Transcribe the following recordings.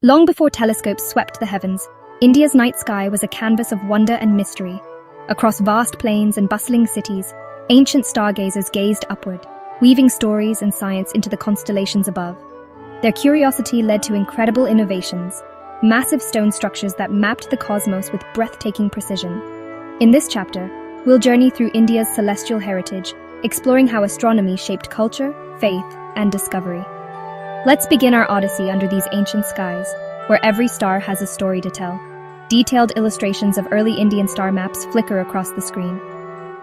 Long before telescopes swept the heavens, India's night sky was a canvas of wonder and mystery. Across vast plains and bustling cities, ancient stargazers gazed upward, weaving stories and science into the constellations above. Their curiosity led to incredible innovations, massive stone structures that mapped the cosmos with breathtaking precision. In this chapter, we'll journey through India's celestial heritage, exploring how astronomy shaped culture, faith, and discovery. Let's begin our odyssey under these ancient skies, where every star has a story to tell. Detailed illustrations of early Indian star maps flicker across the screen.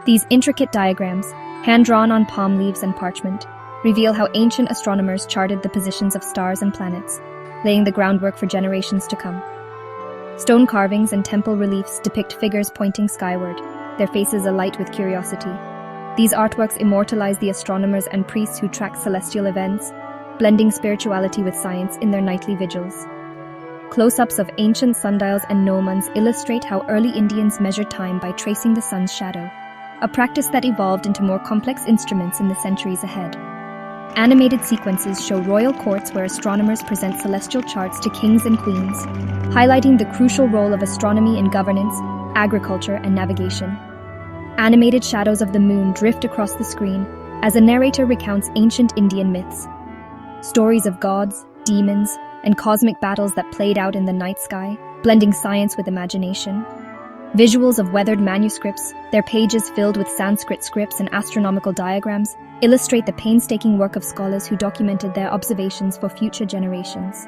These intricate diagrams, hand-drawn on palm leaves and parchment, reveal how ancient astronomers charted the positions of stars and planets, laying the groundwork for generations to come. Stone carvings and temple reliefs depict figures pointing skyward, their faces alight with curiosity. These artworks immortalize the astronomers and priests who track celestial events, blending spirituality with science in their nightly vigils. Close-ups of ancient sundials and gnomons illustrate how early Indians measured time by tracing the sun's shadow, a practice that evolved into more complex instruments in the centuries ahead. Animated sequences show royal courts where astronomers present celestial charts to kings and queens, highlighting the crucial role of astronomy in governance, agriculture, and navigation. Animated shadows of the moon drift across the screen as a narrator recounts ancient Indian myths. Stories of gods, demons, and cosmic battles that played out in the night sky, blending science with imagination. Visuals of weathered manuscripts, their pages filled with Sanskrit scripts and astronomical diagrams, illustrate the painstaking work of scholars who documented their observations for future generations.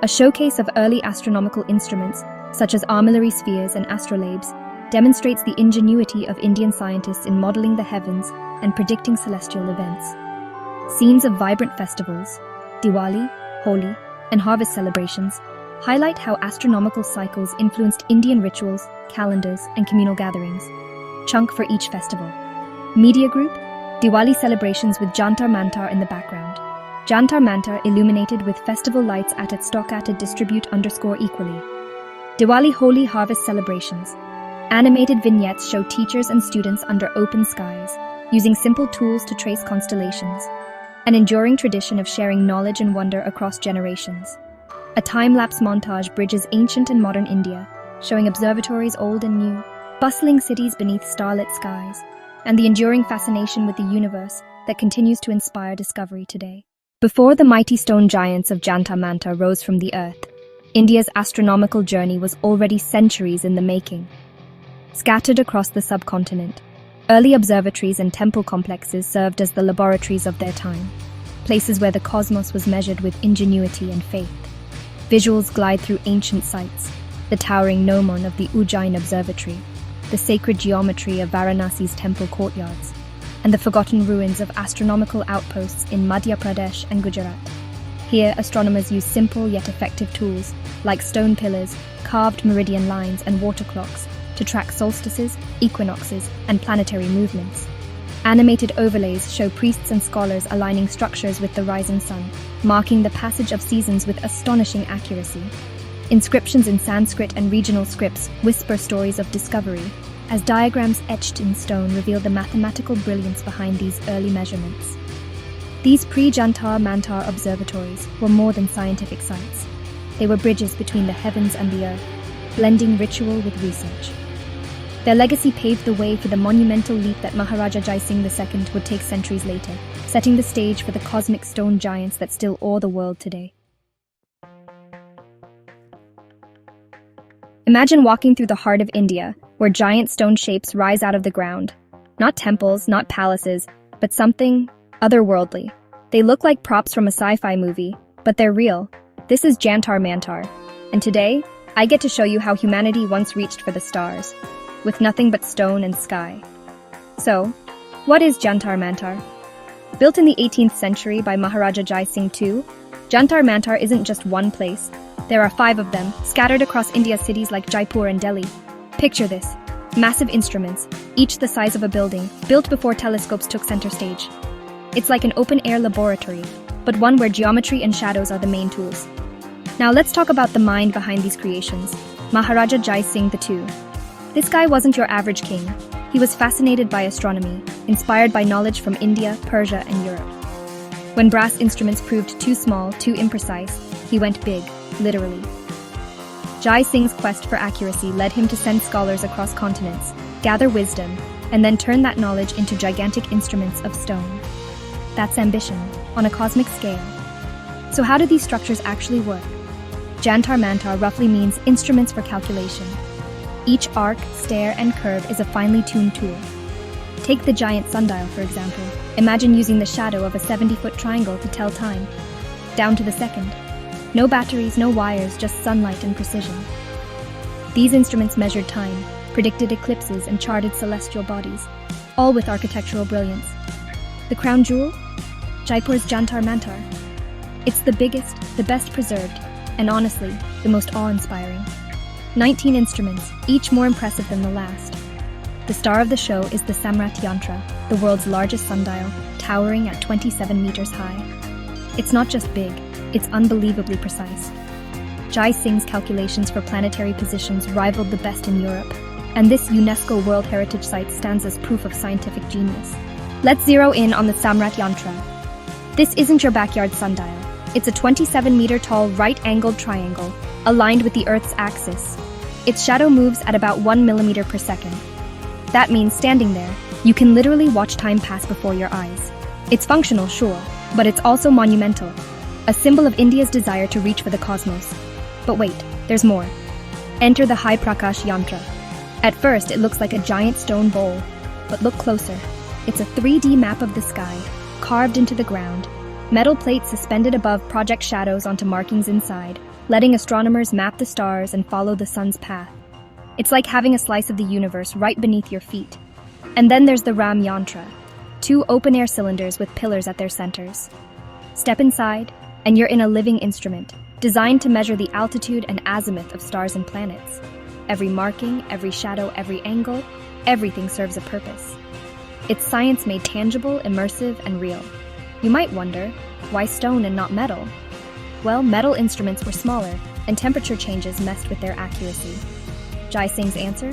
A showcase of early astronomical instruments, such as armillary spheres and astrolabes, demonstrates the ingenuity of Indian scientists in modeling the heavens and predicting celestial events. Scenes of vibrant festivals, Diwali, Holi, and harvest celebrations highlight how astronomical cycles influenced Indian rituals, calendars, and communal gatherings. Chunk for each festival. Media group, Diwali celebrations with Jantar Mantar in the background. Jantar Mantar illuminated with festival lights at its stockated distribute _equally. Diwali Holi harvest celebrations. Animated vignettes show teachers and students under open skies, using simple tools to trace constellations. An enduring tradition of sharing knowledge and wonder across generations. A time-lapse montage bridges ancient and modern India, showing observatories old and new, bustling cities beneath starlit skies, and the enduring fascination with the universe that continues to inspire discovery today. Before the mighty stone giants of Jantar Mantar rose from the earth, India's astronomical journey was already centuries in the making. Scattered across the subcontinent, early observatories and temple complexes served as the laboratories of their time, places where the cosmos was measured with ingenuity and faith. Visuals glide through ancient sites, the towering gnomon of the Ujjain Observatory, the sacred geometry of Varanasi's temple courtyards, and the forgotten ruins of astronomical outposts in Madhya Pradesh and Gujarat. Here, astronomers use simple yet effective tools, like stone pillars, carved meridian lines, and water clocks, to track solstices, equinoxes, and planetary movements. Animated overlays show priests and scholars aligning structures with the rising sun, marking the passage of seasons with astonishing accuracy. Inscriptions in Sanskrit and regional scripts whisper stories of discovery, as diagrams etched in stone reveal the mathematical brilliance behind these early measurements. These pre-Jantar Mantar observatories were more than scientific sites. They were bridges between the heavens and the earth, blending ritual with research. Their legacy paved the way for the monumental leap that Maharaja Jai Singh II would take centuries later, setting the stage for the cosmic stone giants that still awe the world today. Imagine walking through the heart of India, where giant stone shapes rise out of the ground. Not temples, not palaces, but something otherworldly. They look like props from a sci-fi movie, but they're real. This is Jantar Mantar, and today, I get to show you how humanity once reached for the stars, with nothing but stone and sky. So, what is Jantar Mantar? Built in the 18th century by Maharaja Jai Singh II, Jantar Mantar isn't just one place. There are 5 of them, scattered across India's cities like Jaipur and Delhi. Picture this: massive instruments, each the size of a building, built before telescopes took center stage. It's like an open-air laboratory, but one where geometry and shadows are the main tools. Now let's talk about the mind behind these creations, Maharaja Jai Singh II. This guy wasn't your average king. He was fascinated by astronomy, inspired by knowledge from India, Persia, and Europe. When brass instruments proved too small, too imprecise, he went big, literally. Jai Singh's quest for accuracy led him to send scholars across continents, gather wisdom, and then turn that knowledge into gigantic instruments of stone. That's ambition, on a cosmic scale. So how do these structures actually work? Jantar Mantar roughly means instruments for calculation. Each arc, stair, and curve is a finely tuned tool. Take the giant sundial, for example. Imagine using the shadow of a 70-foot triangle to tell time, down to the second. No batteries, no wires, just sunlight and precision. These instruments measured time, predicted eclipses, and charted celestial bodies, all with architectural brilliance. The crown jewel? Jaipur's Jantar Mantar. It's the biggest, the best preserved, and honestly, the most awe-inspiring. 19 instruments, each more impressive than the last. The star of the show is the Samrat Yantra, the world's largest sundial, towering at 27 meters high. It's not just big, it's unbelievably precise. Jai Singh's calculations for planetary positions rivaled the best in Europe, and this UNESCO World Heritage Site stands as proof of scientific genius. Let's zero in on the Samrat Yantra. This isn't your backyard sundial. It's a 27-meter-tall right-angled triangle, aligned with the Earth's axis. Its shadow moves at about 1 millimeter per second. That means standing there, you can literally watch time pass before your eyes. It's functional, sure, but it's also monumental, a symbol of India's desire to reach for the cosmos. But wait, there's more. Enter the Jai Prakash Yantra. At first, it looks like a giant stone bowl, but look closer. It's a 3D map of the sky, carved into the ground. Metal plates suspended above project shadows onto markings inside, letting astronomers map the stars and follow the sun's path. It's like having a slice of the universe right beneath your feet. And then there's the Ram Yantra, 2 open-air cylinders with pillars at their centers. Step inside, and you're in a living instrument, designed to measure the altitude and azimuth of stars and planets. Every marking, every shadow, every angle, everything serves a purpose. It's science made tangible, immersive, and real. You might wonder, why stone and not metal? Well, metal instruments were smaller, and temperature changes messed with their accuracy. Jai Singh's answer?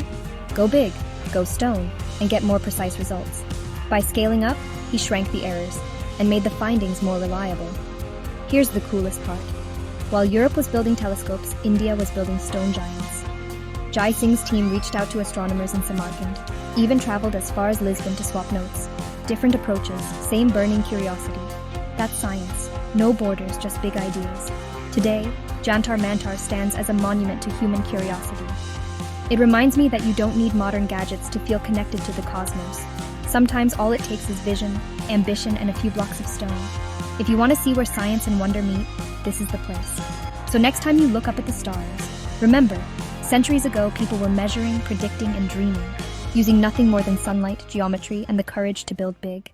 Go big, go stone, and get more precise results. By scaling up, he shrank the errors, and made the findings more reliable. Here's the coolest part. While Europe was building telescopes, India was building stone giants. Jai Singh's team reached out to astronomers in Samarkand, even traveled as far as Lisbon to swap notes. Different approaches, same burning curiosity. That's science. No borders, just big ideas. Today, Jantar Mantar stands as a monument to human curiosity. It reminds me that you don't need modern gadgets to feel connected to the cosmos. Sometimes all it takes is vision, ambition, and a few blocks of stone. If you want to see where science and wonder meet, this is the place. So next time you look up at the stars, remember, centuries ago people were measuring, predicting, and dreaming, using nothing more than sunlight, geometry, and the courage to build big.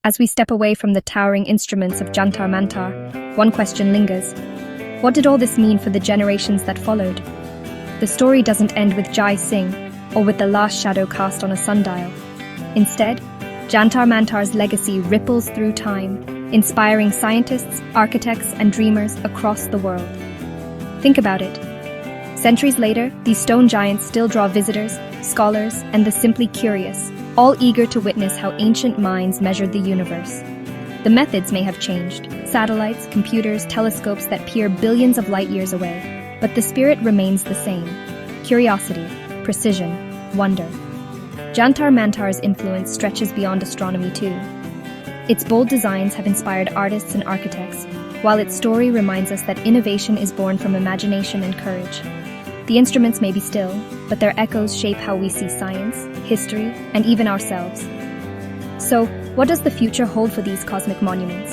As we step away from the towering instruments of Jantar Mantar, one question lingers. What did all this mean for the generations that followed? The story doesn't end with Jai Singh, or with the last shadow cast on a sundial. Instead, Jantar Mantar's legacy ripples through time, inspiring scientists, architects, and dreamers across the world. Think about it. Centuries later, these stone giants still draw visitors, scholars, and the simply curious, all eager to witness how ancient minds measured the universe. The methods may have changed, satellites, computers, telescopes that peer billions of light years away, but the spirit remains the same: curiosity, precision, wonder. Jantar Mantar's influence stretches beyond astronomy too. Its bold designs have inspired artists and architects, while its story reminds us that innovation is born from imagination and courage. The instruments may be still, but their echoes shape how we see science, history, and even ourselves. So, what does the future hold for these cosmic monuments?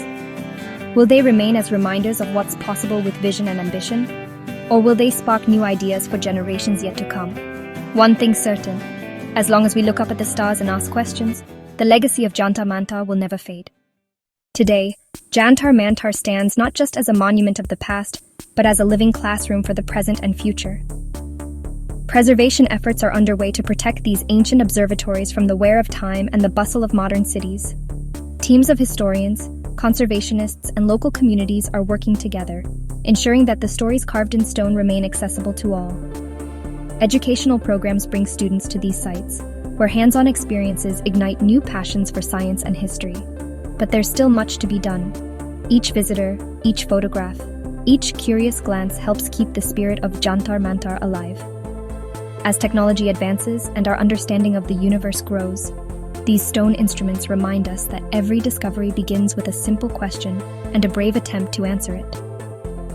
Will they remain as reminders of what's possible with vision and ambition? Or will they spark new ideas for generations yet to come? One thing's certain: as long as we look up at the stars and ask questions, the legacy of Jantar Mantar will never fade. Today, Jantar Mantar stands not just as a monument of the past, but as a living classroom for the present and future. Preservation efforts are underway to protect these ancient observatories from the wear of time and the bustle of modern cities. Teams of historians, conservationists, and local communities are working together, ensuring that the stories carved in stone remain accessible to all. Educational programs bring students to these sites, where hands-on experiences ignite new passions for science and history. But there's still much to be done. Each visitor, each photograph, Each curious glance helps keep the spirit of Jantar Mantar alive. As technology advances and our understanding of the universe grows, these stone instruments remind us that every discovery begins with a simple question and a brave attempt to answer it.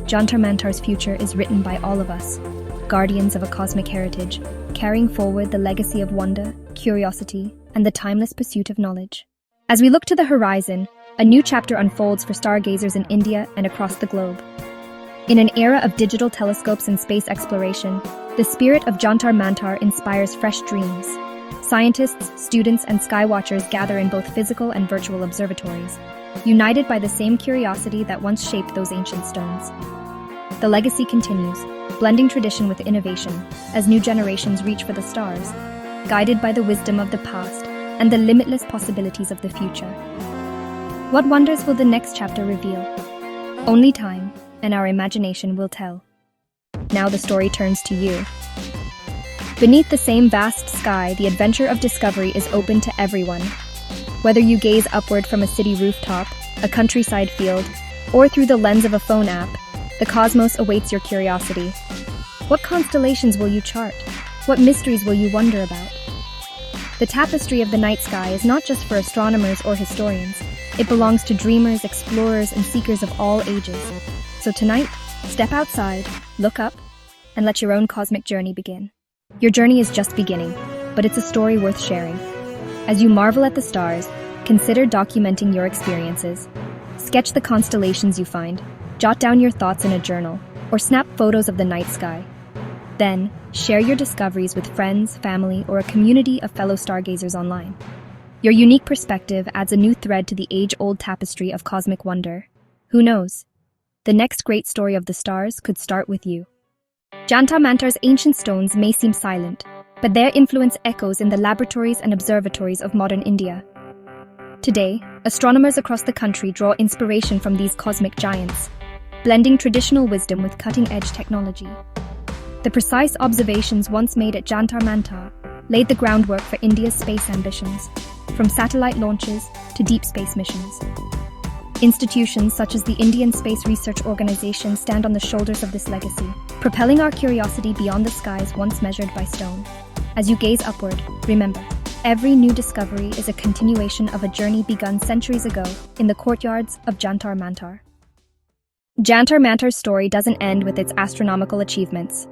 Jantar Mantar's future is written by all of us, guardians of a cosmic heritage, carrying forward the legacy of wonder, curiosity, and the timeless pursuit of knowledge. As we look to the horizon, a new chapter unfolds for stargazers in India and across the globe. In an era of digital telescopes and space exploration, the spirit of Jantar Mantar inspires fresh dreams. Scientists, students, and skywatchers gather in both physical and virtual observatories, united by the same curiosity that once shaped those ancient stones. The legacy continues, blending tradition with innovation as new generations reach for the stars, guided by the wisdom of the past and the limitless possibilities of the future. What wonders will the next chapter reveal? Only time and our imagination will tell. Now the story turns to you. Beneath the same vast sky, the adventure of discovery is open to everyone. Whether you gaze upward from a city rooftop, a countryside field, or through the lens of a phone app, the cosmos awaits your curiosity. What constellations will you chart? What mysteries will you wonder about? The tapestry of the night sky is not just for astronomers or historians. It belongs to dreamers, explorers, and seekers of all ages. So tonight, step outside, look up, and let your own cosmic journey begin. Your journey is just beginning, but it's a story worth sharing. As you marvel at the stars, consider documenting your experiences. Sketch the constellations you find, jot down your thoughts in a journal, or snap photos of the night sky. Then, share your discoveries with friends, family, or a community of fellow stargazers online. Your unique perspective adds a new thread to the age-old tapestry of cosmic wonder. Who knows? The next great story of the stars could start with you. Jantar Mantar's ancient stones may seem silent, but their influence echoes in the laboratories and observatories of modern India. Today, astronomers across the country draw inspiration from these cosmic giants, blending traditional wisdom with cutting-edge technology. The precise observations once made at Jantar Mantar laid the groundwork for India's space ambitions, from satellite launches to deep space missions. Institutions such as the Indian Space Research Organization stand on the shoulders of this legacy, propelling our curiosity beyond the skies once measured by stone. As you gaze upward, remember, every new discovery is a continuation of a journey begun centuries ago in the courtyards of Jantar Mantar. Jantar Mantar's story doesn't end with its astronomical achievements.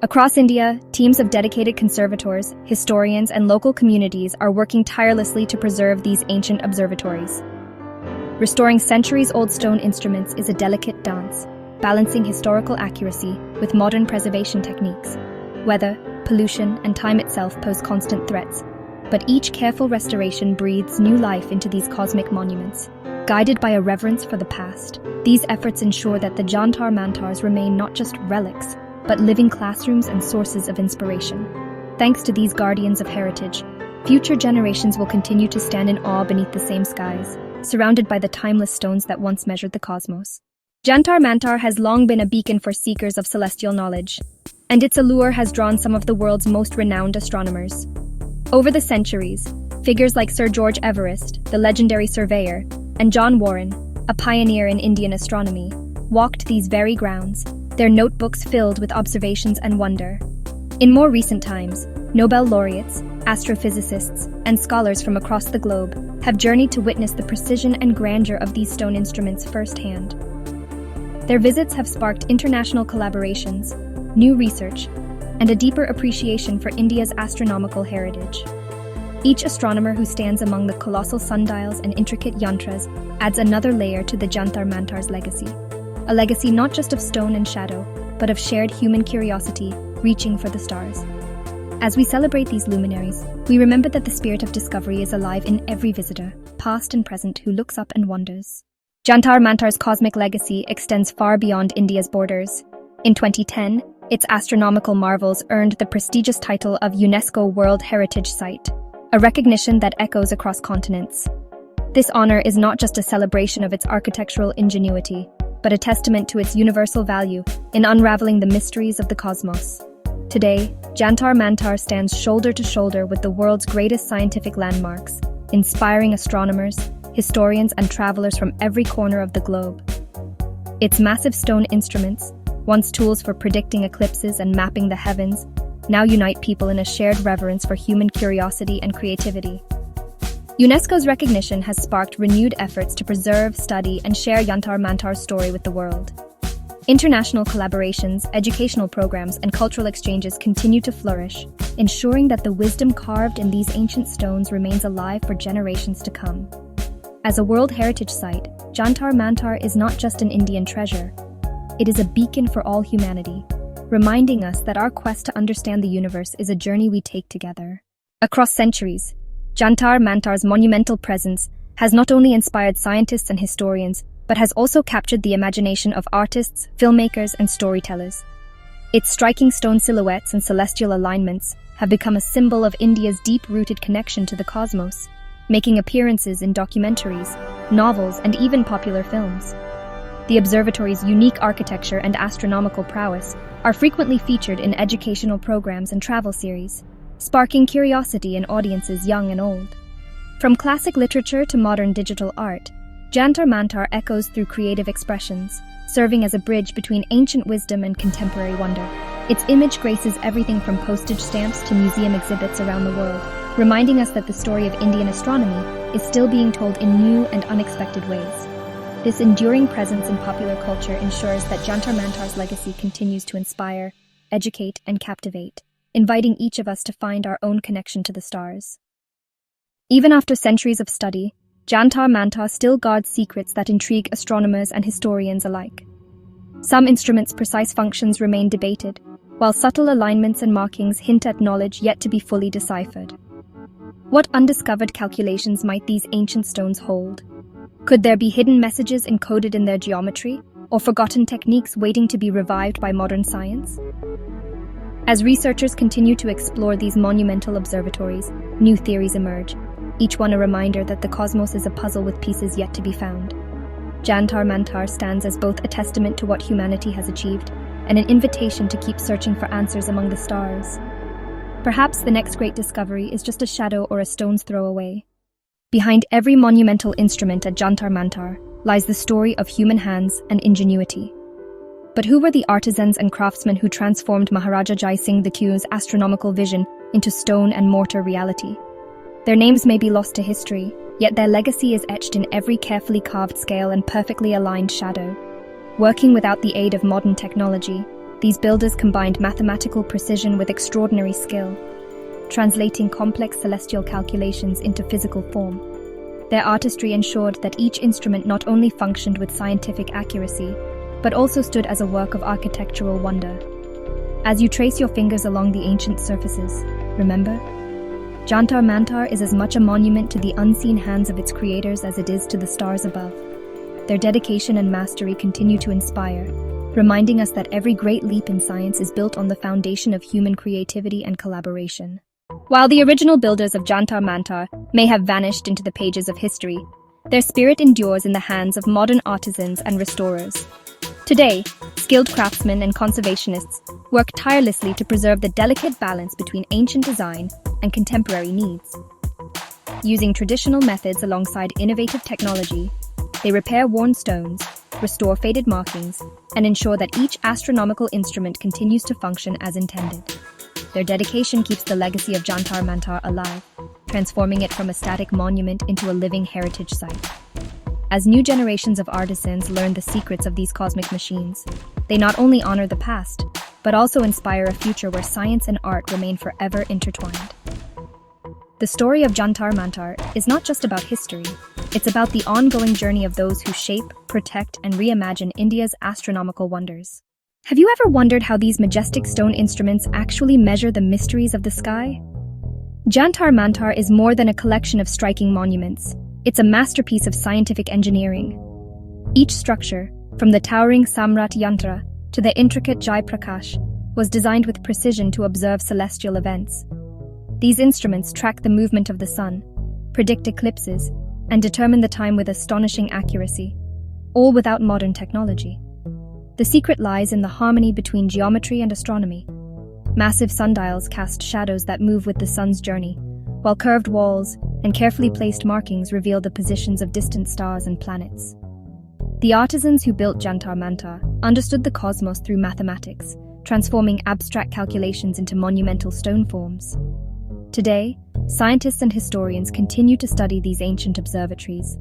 Across India, teams of dedicated conservators, historians, and local communities are working tirelessly to preserve these ancient observatories. Restoring centuries-old stone instruments is a delicate dance, balancing historical accuracy with modern preservation techniques. Weather, pollution, and time itself pose constant threats, but each careful restoration breathes new life into these cosmic monuments. Guided by a reverence for the past, these efforts ensure that the Jantar Mantars remain not just relics, but living classrooms and sources of inspiration. Thanks to these guardians of heritage, future generations will continue to stand in awe beneath the same skies, surrounded by the timeless stones that once measured the cosmos. Jantar Mantar has long been a beacon for seekers of celestial knowledge, and its allure has drawn some of the world's most renowned astronomers. Over the centuries, figures like Sir George Everest, the legendary surveyor, and John Warren, a pioneer in Indian astronomy, walked these very grounds, their notebooks filled with observations and wonder. In more recent times, Nobel laureates, astrophysicists, and scholars from across the globe have journeyed to witness the precision and grandeur of these stone instruments firsthand. Their visits have sparked international collaborations, new research, and a deeper appreciation for India's astronomical heritage. Each astronomer who stands among the colossal sundials and intricate yantras adds another layer to the Jantar Mantar's legacy. A legacy not just of stone and shadow, but of shared human curiosity reaching for the stars. As we celebrate these luminaries, we remember that the spirit of discovery is alive in every visitor, past and present, who looks up and wonders. Jantar Mantar's cosmic legacy extends far beyond India's borders. In 2010, its astronomical marvels earned the prestigious title of UNESCO World Heritage Site, a recognition that echoes across continents. This honor is not just a celebration of its architectural ingenuity, but a testament to its universal value in unraveling the mysteries of the cosmos. Today, Jantar Mantar stands shoulder to shoulder with the world's greatest scientific landmarks, inspiring astronomers, historians, and travelers from every corner of the globe. Its massive stone instruments, once tools for predicting eclipses and mapping the heavens, now unite people in a shared reverence for human curiosity and creativity. UNESCO's recognition has sparked renewed efforts to preserve, study, and share Jantar Mantar's story with the world. International collaborations, educational programs, and cultural exchanges continue to flourish, ensuring that the wisdom carved in these ancient stones remains alive for generations to come. As a World Heritage Site, Jantar Mantar is not just an Indian treasure. It is a beacon for all humanity, reminding us that our quest to understand the universe is a journey we take together. Across centuries, Jantar Mantar's monumental presence has not only inspired scientists and historians, but has also captured the imagination of artists, filmmakers, and storytellers. Its striking stone silhouettes and celestial alignments have become a symbol of India's deep-rooted connection to the cosmos, making appearances in documentaries, novels, and even popular films. The observatory's unique architecture and astronomical prowess are frequently featured in educational programs and travel series, sparking curiosity in audiences young and old. From classic literature to modern digital art, Jantar Mantar echoes through creative expressions, serving as a bridge between ancient wisdom and contemporary wonder. Its image graces everything from postage stamps to museum exhibits around the world, reminding us that the story of Indian astronomy is still being told in new and unexpected ways. This enduring presence in popular culture ensures that Jantar Mantar's legacy continues to inspire, educate, and captivate, inviting each of us to find our own connection to the stars. Even after centuries of study, Jantar Mantar still guards secrets that intrigue astronomers and historians alike. Some instruments' precise functions remain debated, while subtle alignments and markings hint at knowledge yet to be fully deciphered. What undiscovered calculations might these ancient stones hold? Could there be hidden messages encoded in their geometry, or forgotten techniques waiting to be revived by modern science? As researchers continue to explore these monumental observatories, new theories emerge, each one a reminder that the cosmos is a puzzle with pieces yet to be found. Jantar Mantar stands as both a testament to what humanity has achieved and an invitation to keep searching for answers among the stars. Perhaps the next great discovery is just a shadow or a stone's throw away. Behind every monumental instrument at Jantar Mantar lies the story of human hands and ingenuity. But who were the artisans and craftsmen who transformed Maharaja Jai Singh II's astronomical vision into stone and mortar reality? Their names may be lost to history, yet their legacy is etched in every carefully carved scale and perfectly aligned shadow. Working without the aid of modern technology, these builders combined mathematical precision with extraordinary skill, translating complex celestial calculations into physical form. Their artistry ensured that each instrument not only functioned with scientific accuracy, but also stood as a work of architectural wonder. As you trace your fingers along the ancient surfaces, remember, Jantar Mantar is as much a monument to the unseen hands of its creators as it is to the stars above. Their dedication and mastery continue to inspire, reminding us that every great leap in science is built on the foundation of human creativity and collaboration. While the original builders of Jantar Mantar may have vanished into the pages of history, their spirit endures in the hands of modern artisans and restorers. Today, skilled craftsmen and conservationists work tirelessly to preserve the delicate balance between ancient design and contemporary needs. Using traditional methods alongside innovative technology, they repair worn stones, restore faded markings, and ensure that each astronomical instrument continues to function as intended. Their dedication keeps the legacy of Jantar Mantar alive, transforming it from a static monument into a living heritage site. As new generations of artisans learn the secrets of these cosmic machines, they not only honor the past, but also inspire a future where science and art remain forever intertwined. The story of Jantar Mantar is not just about history, it's about the ongoing journey of those who shape, protect, and reimagine India's astronomical wonders. Have you ever wondered how these majestic stone instruments actually measure the mysteries of the sky? Jantar Mantar is more than a collection of striking monuments. It's a masterpiece of scientific engineering. Each structure, from the towering Samrat Yantra to the intricate Jai Prakash, was designed with precision to observe celestial events. These instruments track the movement of the sun, predict eclipses, and determine the time with astonishing accuracy, all without modern technology. The secret lies in the harmony between geometry and astronomy. Massive sundials cast shadows that move with the sun's journey, while curved walls and carefully placed markings reveal the positions of distant stars and planets. The artisans who built Jantar Mantar understood the cosmos through mathematics, transforming abstract calculations into monumental stone forms. Today, scientists and historians continue to study these ancient observatories,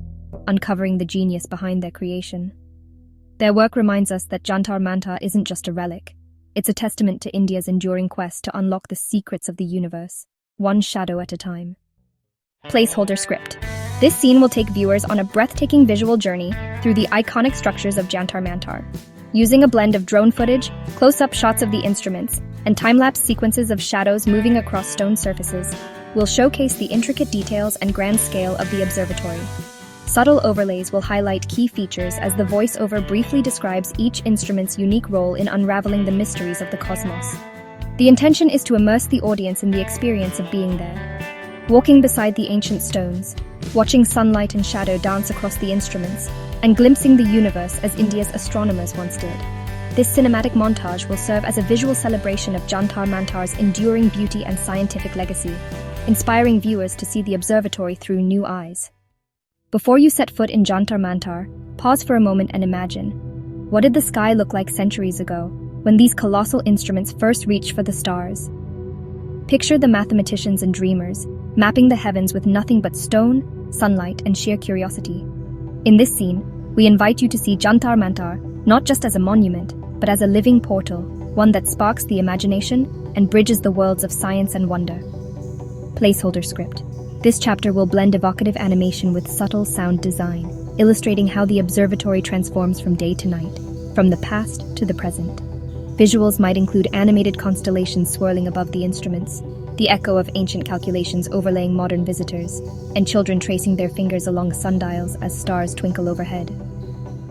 uncovering the genius behind their creation. Their work reminds us that Jantar Mantar isn't just a relic. It's a testament to India's enduring quest to unlock the secrets of the universe, one shadow at a time. Placeholder script. This scene will take viewers on a breathtaking visual journey through the iconic structures of Jantar Mantar. Using a blend of drone footage, close-up shots of the instruments, and time-lapse sequences of shadows moving across stone surfaces, we'll showcase the intricate details and grand scale of the observatory. Subtle overlays will highlight key features as the voiceover briefly describes each instrument's unique role in unraveling the mysteries of the cosmos. The intention is to immerse the audience in the experience of being there. Walking beside the ancient stones, watching sunlight and shadow dance across the instruments, and glimpsing the universe as India's astronomers once did. This cinematic montage will serve as a visual celebration of Jantar Mantar's enduring beauty and scientific legacy, inspiring viewers to see the observatory through new eyes. Before you set foot in Jantar Mantar, pause for a moment and imagine. What did the sky look like centuries ago, when these colossal instruments first reached for the stars? Picture the mathematicians and dreamers, mapping the heavens with nothing but stone, sunlight, and sheer curiosity. In this scene, we invite you to see Jantar Mantar not just as a monument, but as a living portal, one that sparks the imagination and bridges the worlds of science and wonder. Placeholder script. This chapter will blend evocative animation with subtle sound design, illustrating how the observatory transforms from day to night, from the past to the present. Visuals might include animated constellations swirling above the instruments, the echo of ancient calculations overlaying modern visitors, and children tracing their fingers along sundials as stars twinkle overhead.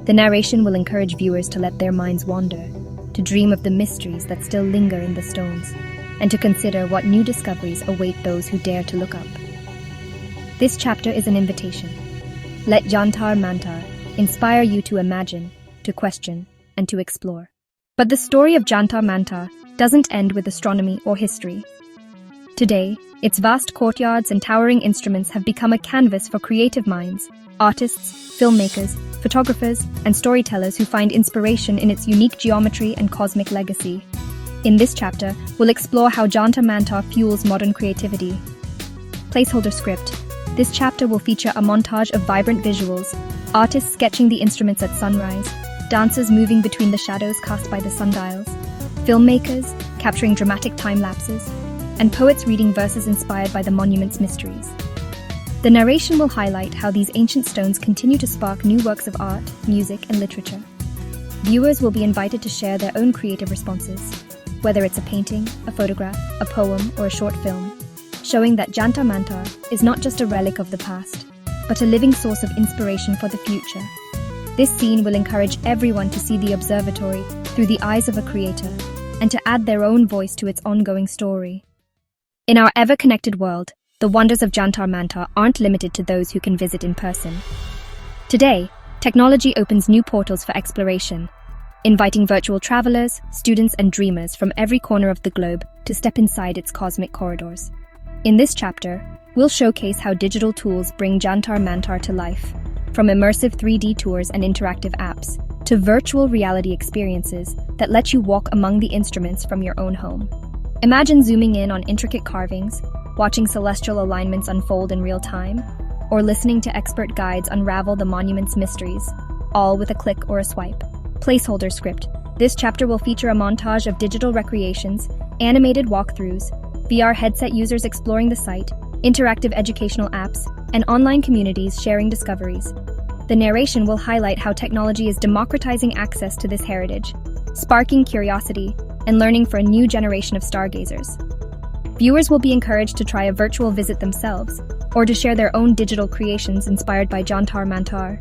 The narration will encourage viewers to let their minds wander, to dream of the mysteries that still linger in the stones, and to consider what new discoveries await those who dare to look up. This chapter is an invitation. Let Jantar Mantar inspire you to imagine, to question, and to explore. But the story of Jantar Mantar doesn't end with astronomy or history. Today, its vast courtyards and towering instruments have become a canvas for creative minds, artists, filmmakers, photographers, and storytellers who find inspiration in its unique geometry and cosmic legacy. In this chapter, we'll explore how Jantar Mantar fuels modern creativity. Placeholder script. This chapter will feature a montage of vibrant visuals, artists sketching the instruments at sunrise, dancers moving between the shadows cast by the sundials, filmmakers capturing dramatic time lapses, and poets reading verses inspired by the monument's mysteries. The narration will highlight how these ancient stones continue to spark new works of art, music, and literature. Viewers will be invited to share their own creative responses, whether it's a painting, a photograph, a poem, or a short film, showing that Jantar Mantar is not just a relic of the past, but a living source of inspiration for the future. This scene will encourage everyone to see the observatory through the eyes of a creator and to add their own voice to its ongoing story. In our ever-connected world, the wonders of Jantar Mantar aren't limited to those who can visit in person. Today, technology opens new portals for exploration, inviting virtual travelers, students, and dreamers from every corner of the globe to step inside its cosmic corridors. In this chapter, we'll showcase how digital tools bring Jantar Mantar to life, from immersive 3D tours and interactive apps to virtual reality experiences that let you walk among the instruments from your own home. Imagine zooming in on intricate carvings, watching celestial alignments unfold in real time, or listening to expert guides unravel the monument's mysteries, all with a click or a swipe. Placeholder script. This chapter will feature a montage of digital recreations, animated walkthroughs, VR headset users exploring the site, interactive educational apps, and online communities sharing discoveries. The narration will highlight how technology is democratizing access to this heritage, sparking curiosity and learning for a new generation of stargazers. Viewers will be encouraged to try a virtual visit themselves, or to share their own digital creations inspired by Jantar Mantar.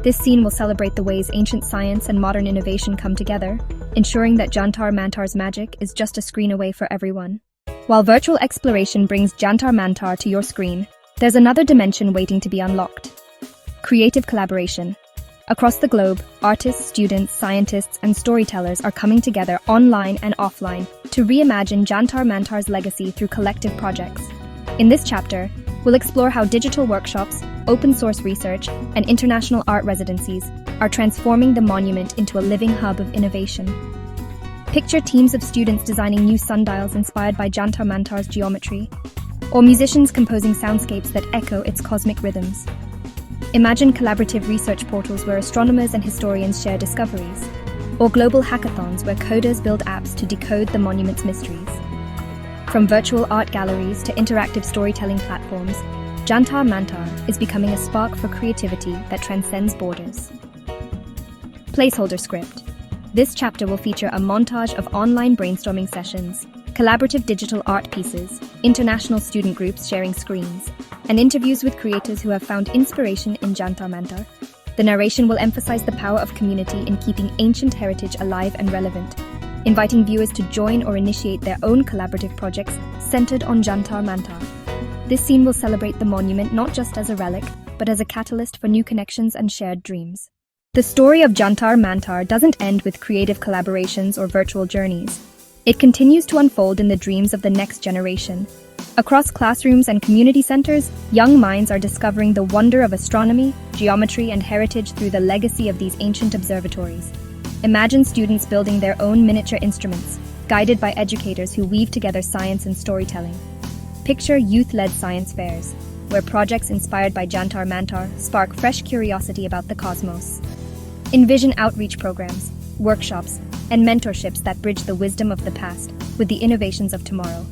This scene will celebrate the ways ancient science and modern innovation come together, ensuring that Jantar Mantar's magic is just a screen away for everyone. While virtual exploration brings Jantar Mantar to your screen, there's another dimension waiting to be unlocked: creative collaboration. Across the globe, artists, students, scientists, and storytellers are coming together online and offline to reimagine Jantar Mantar's legacy through collective projects. In this chapter, we'll explore how digital workshops, open source research, and international art residencies are transforming the monument into a living hub of innovation. Picture teams of students designing new sundials inspired by Jantar Mantar's geometry, or musicians composing soundscapes that echo its cosmic rhythms. Imagine collaborative research portals where astronomers and historians share discoveries, or global hackathons where coders build apps to decode the monument's mysteries. From virtual art galleries to interactive storytelling platforms, Jantar Mantar is becoming a spark for creativity that transcends borders. Placeholder script. This chapter will feature a montage of online brainstorming sessions, collaborative digital art pieces, international student groups sharing screens, and interviews with creators who have found inspiration in Jantar Mantar. The narration will emphasize the power of community in keeping ancient heritage alive and relevant, inviting viewers to join or initiate their own collaborative projects centered on Jantar Mantar. This scene will celebrate the monument not just as a relic, but as a catalyst for new connections and shared dreams. The story of Jantar Mantar doesn't end with creative collaborations or virtual journeys. It continues to unfold in the dreams of the next generation. Across classrooms and community centers, young minds are discovering the wonder of astronomy, geometry, and heritage through the legacy of these ancient observatories. Imagine students building their own miniature instruments, guided by educators who weave together science and storytelling. Picture youth-led science fairs, where projects inspired by Jantar Mantar spark fresh curiosity about the cosmos. Envision outreach programs, workshops, and mentorships that bridge the wisdom of the past with the innovations of tomorrow.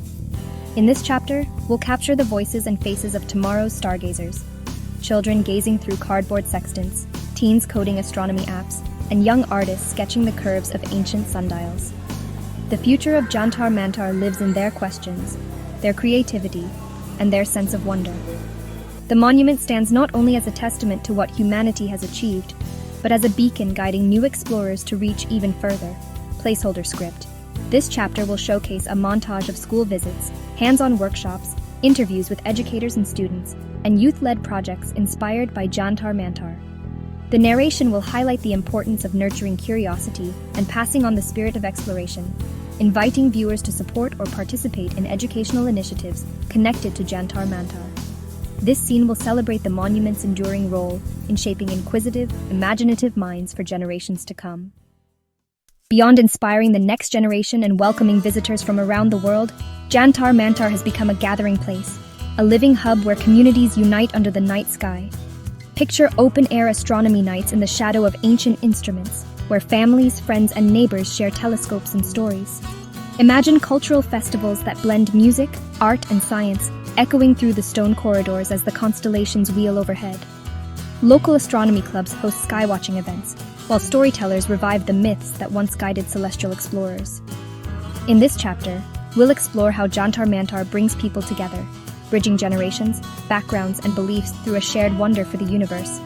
In this chapter, we'll capture the voices and faces of tomorrow's stargazers. Children gazing through cardboard sextants, teens coding astronomy apps, and young artists sketching the curves of ancient sundials. The future of Jantar Mantar lives in their questions, their creativity, and their sense of wonder. The monument stands not only as a testament to what humanity has achieved, but as a beacon guiding new explorers to reach even further. Placeholder script. This chapter will showcase a montage of school visits, hands-on workshops, interviews with educators and students, and youth-led projects inspired by Jantar Mantar. The narration will highlight the importance of nurturing curiosity and passing on the spirit of exploration, inviting viewers to support or participate in educational initiatives connected to Jantar Mantar. This scene will celebrate the monument's enduring role in shaping inquisitive, imaginative minds for generations to come. Beyond inspiring the next generation and welcoming visitors from around the world, Jantar Mantar has become a gathering place, a living hub where communities unite under the night sky. Picture open-air astronomy nights in the shadow of ancient instruments, where families, friends, and neighbors share telescopes and stories. Imagine cultural festivals that blend music, art, and science, echoing through the stone corridors as the constellations wheel overhead. Local astronomy clubs host skywatching events, while storytellers revive the myths that once guided celestial explorers. In this chapter, we'll explore how Jantar Mantar brings people together, bridging generations, backgrounds, and beliefs through a shared wonder for the universe.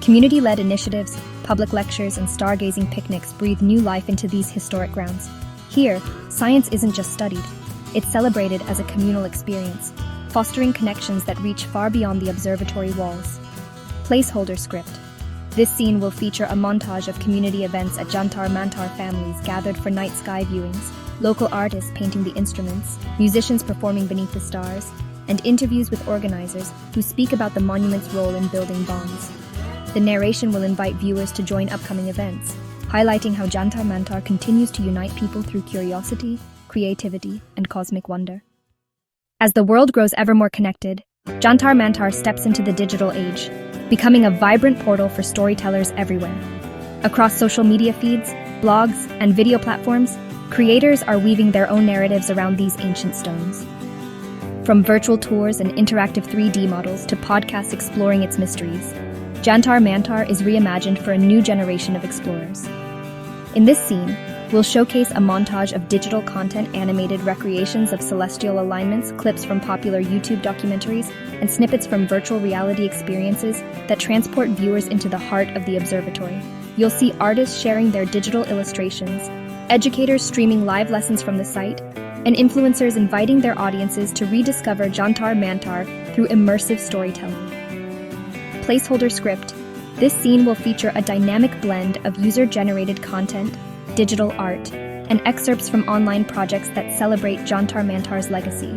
Community-led initiatives, public lectures, and stargazing picnics breathe new life into these historic grounds. Here, science isn't just studied, it's celebrated as a communal experience, fostering connections that reach far beyond the observatory walls. Placeholder script. This scene will feature a montage of community events at Jantar Mantar families gathered for night sky viewings, local artists painting the instruments, musicians performing beneath the stars, and interviews with organizers who speak about the monument's role in building bonds. The narration will invite viewers to join upcoming events, highlighting how Jantar Mantar continues to unite people through curiosity, creativity, and cosmic wonder. As the world grows ever more connected, Jantar Mantar steps into the digital age, becoming a vibrant portal for storytellers everywhere. Across social media feeds, blogs, and video platforms, creators are weaving their own narratives around these ancient stones. From virtual tours and interactive 3D models to podcasts exploring its mysteries, Jantar Mantar is reimagined for a new generation of explorers. In this scene, we'll showcase a montage of digital content, animated recreations of celestial alignments, clips from popular YouTube documentaries, and snippets from virtual reality experiences that transport viewers into the heart of the observatory. You'll see artists sharing their digital illustrations, educators streaming live lessons from the site, and influencers inviting their audiences to rediscover Jantar Mantar through immersive storytelling. Placeholder script. This scene will feature a dynamic blend of user-generated content, digital art, and excerpts from online projects that celebrate Jantar Mantar's legacy.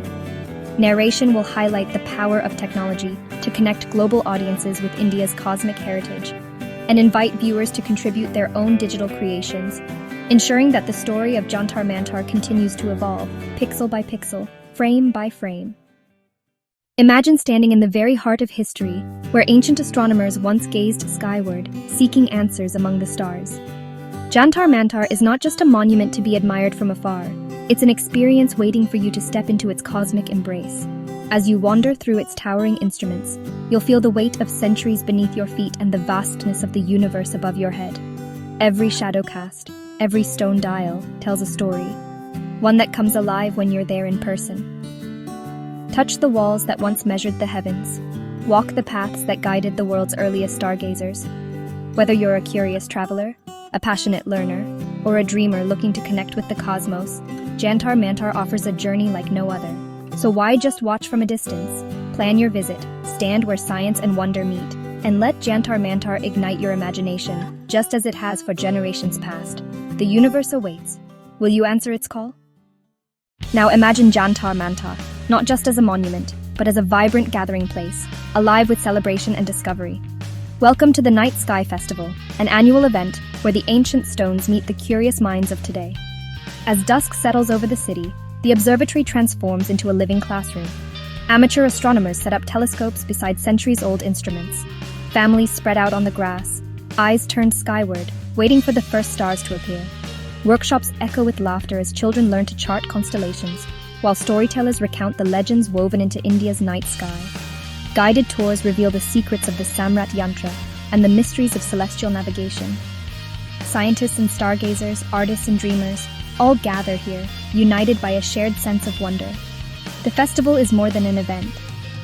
Narration will highlight the power of technology to connect global audiences with India's cosmic heritage. and invite viewers to contribute their own digital creations, ensuring that the story of Jantar Mantar continues to evolve, pixel by pixel, frame by frame. Imagine standing in the very heart of history, where ancient astronomers once gazed skyward, seeking answers among the stars. Jantar Mantar is not just a monument to be admired from afar, it's an experience waiting for you to step into its cosmic embrace. As you wander through its towering instruments, you'll feel the weight of centuries beneath your feet and the vastness of the universe above your head. Every shadow cast, every stone dial tells a story, one that comes alive when you're there in person. Touch the walls that once measured the heavens. Walk the paths that guided the world's earliest stargazers. Whether you're a curious traveler, a passionate learner, or a dreamer looking to connect with the cosmos, Jantar Mantar offers a journey like no other. So why just watch from a distance? Plan your visit, stand where science and wonder meet, and let Jantar Mantar ignite your imagination, just as it has for generations past. The universe awaits. Will you answer its call? Now imagine Jantar Mantar, not just as a monument, but as a vibrant gathering place, alive with celebration and discovery. Welcome to the Night Sky Festival, an annual event where the ancient stones meet the curious minds of today. As dusk settles over the city, the observatory transforms into a living classroom. Amateur astronomers set up telescopes beside centuries-old instruments. Families spread out on the grass, eyes turned skyward, waiting for the first stars to appear. Workshops echo with laughter as children learn to chart constellations, while storytellers recount the legends woven into India's night sky. Guided tours reveal the secrets of the Samrat Yantra and the mysteries of celestial navigation. Scientists and stargazers, artists and dreamers, all gather here, united by a shared sense of wonder. The festival is more than an event.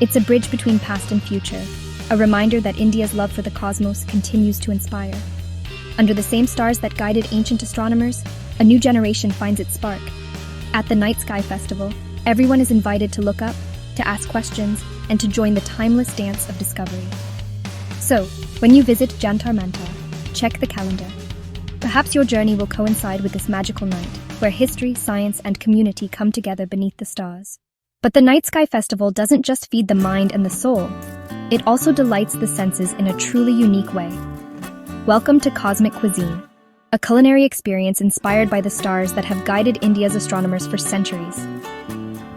It's a bridge between past and future, a reminder that India's love for the cosmos continues to inspire. Under the same stars that guided ancient astronomers, a new generation finds its spark. At the Night Sky Festival, everyone is invited to look up, to ask questions, and to join the timeless dance of discovery. So, when you visit Jantar Mantar, check the calendar. Perhaps your journey will coincide with this magical night, where history, science, and community come together beneath the stars. But the Night Sky Festival doesn't just feed the mind and the soul, it also delights the senses in a truly unique way. Welcome to Cosmic Cuisine, a culinary experience inspired by the stars that have guided India's astronomers for centuries.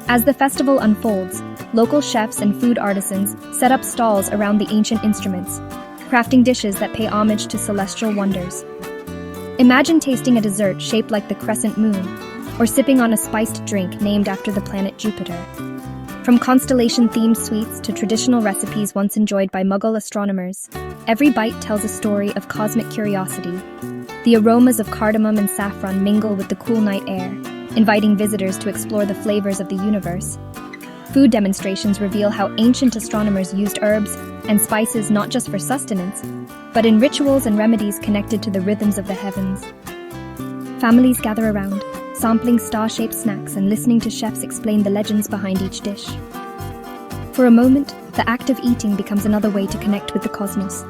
As the festival unfolds, local chefs and food artisans set up stalls around the ancient instruments, crafting dishes that pay homage to celestial wonders. Imagine tasting a dessert shaped like the crescent moon, or sipping on a spiced drink named after the planet Jupiter. From constellation-themed sweets to traditional recipes once enjoyed by Mughal astronomers, every bite tells a story of cosmic curiosity. The aromas of cardamom and saffron mingle with the cool night air, inviting visitors to explore the flavors of the universe. Food demonstrations reveal how ancient astronomers used herbs and spices not just for sustenance, but in rituals and remedies connected to the rhythms of the heavens. Families gather around, sampling star-shaped snacks and listening to chefs explain the legends behind each dish. For a moment, the act of eating becomes another way to connect with the cosmos,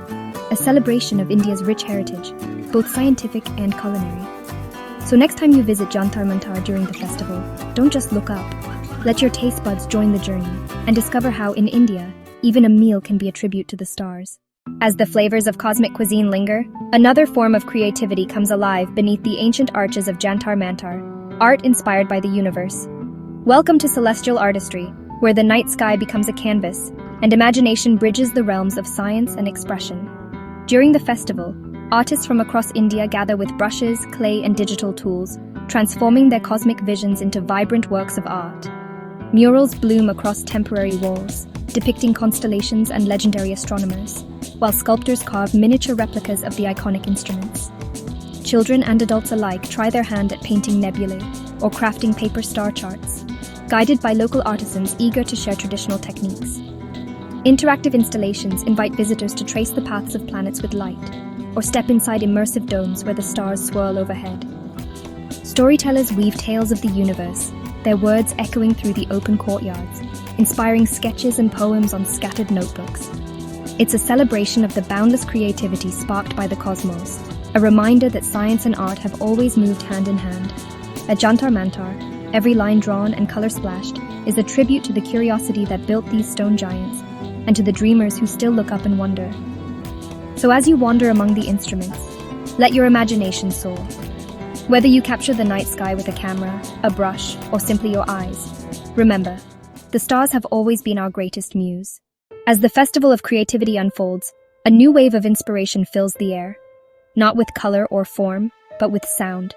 a celebration of India's rich heritage, both scientific and culinary. So next time you visit Jantar Mantar during the festival, don't just look up. Let your taste buds join the journey and discover how, in India, even a meal can be a tribute to the stars. As the flavors of cosmic cuisine linger, another form of creativity comes alive beneath the ancient arches of Jantar Mantar, art inspired by the universe. Welcome to celestial artistry, where the night sky becomes a canvas, and imagination bridges the realms of science and expression. During the festival, artists from across India gather with brushes, clay, and digital tools, transforming their cosmic visions into vibrant works of art. Murals bloom across temporary walls, depicting constellations and legendary astronomers, while sculptors carve miniature replicas of the iconic instruments. Children and adults alike try their hand at painting nebulae or crafting paper star charts, guided by local artisans eager to share traditional techniques. Interactive installations invite visitors to trace the paths of planets with light, or step inside immersive domes where the stars swirl overhead. Storytellers weave tales of the universe, their words echoing through the open courtyards, inspiring sketches and poems on scattered notebooks. It's a celebration of the boundless creativity sparked by the cosmos, a reminder that science and art have always moved hand in hand. At Jantar Mantar, every line drawn and color splashed is a tribute to the curiosity that built these stone giants, and to the dreamers who still look up and wonder. So as you wander among the instruments, let your imagination soar. Whether you capture the night sky with a camera, a brush, or simply your eyes, remember, the stars have always been our greatest muse. As the festival of creativity unfolds, a new wave of inspiration fills the air, not with color or form, but with sound.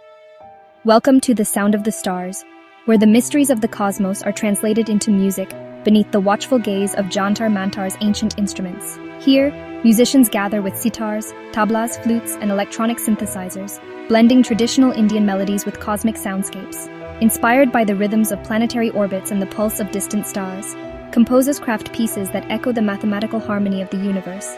Welcome to the Sound of the Stars, where the mysteries of the cosmos are translated into music beneath the watchful gaze of Jantar Mantar's ancient instruments. Here, musicians gather with sitars, tablas, flutes, and electronic synthesizers, blending traditional Indian melodies with cosmic soundscapes. Inspired by the rhythms of planetary orbits and the pulse of distant stars, composers craft pieces that echo the mathematical harmony of the universe.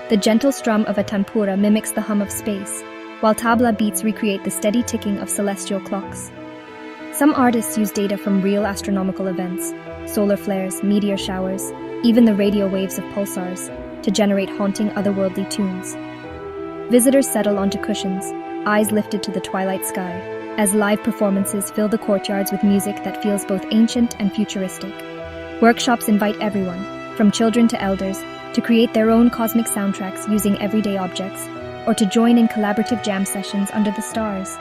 The gentle strum of a tanpura mimics the hum of space, while tabla beats recreate the steady ticking of celestial clocks. Some artists use data from real astronomical events, solar flares, meteor showers, even the radio waves of pulsars, to generate haunting otherworldly tunes. Visitors settle onto cushions, eyes lifted to the twilight sky, as live performances fill the courtyards with music that feels both ancient and futuristic. Workshops invite everyone, from children to elders, to create their own cosmic soundtracks using everyday objects, or to join in collaborative jam sessions under the stars.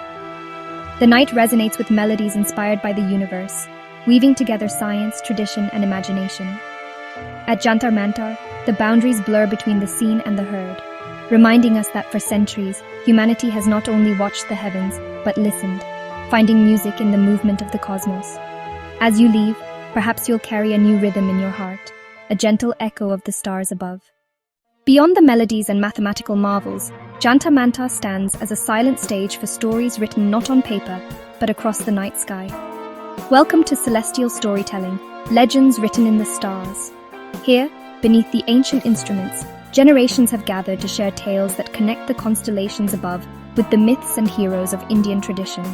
The night resonates with melodies inspired by the universe, weaving together science, tradition, and imagination. At Jantar Mantar, the boundaries blur between the seen and the heard, reminding us that for centuries, humanity has not only watched the heavens, but listened, finding music in the movement of the cosmos. As you leave, perhaps you'll carry a new rhythm in your heart, a gentle echo of the stars above. Beyond the melodies and mathematical marvels, Jantar Mantar stands as a silent stage for stories written not on paper, but across the night sky. Welcome to celestial storytelling, legends written in the stars. Here, beneath the ancient instruments, generations have gathered to share tales that connect the constellations above with the myths and heroes of Indian tradition.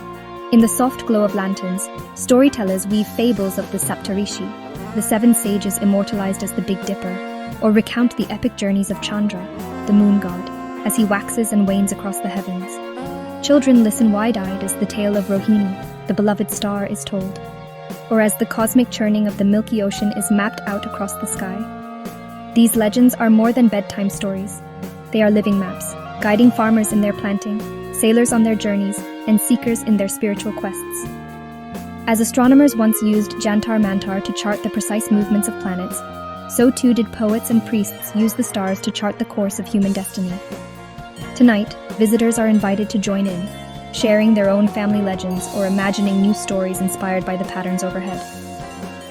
In the soft glow of lanterns, storytellers weave fables of the Saptarishi, the seven sages immortalized as the Big Dipper, or recount the epic journeys of Chandra, the moon god, as he waxes and wanes across the heavens. Children listen wide-eyed as the tale of Rohini, the beloved star, is told, or as the cosmic churning of the Milky Ocean is mapped out across the sky. These legends are more than bedtime stories. They are living maps, guiding farmers in their planting, sailors on their journeys, and seekers in their spiritual quests. As astronomers once used Jantar Mantar to chart the precise movements of planets, so too did poets and priests use the stars to chart the course of human destiny. Tonight, visitors are invited to join in, sharing their own family legends or imagining new stories inspired by the patterns overhead.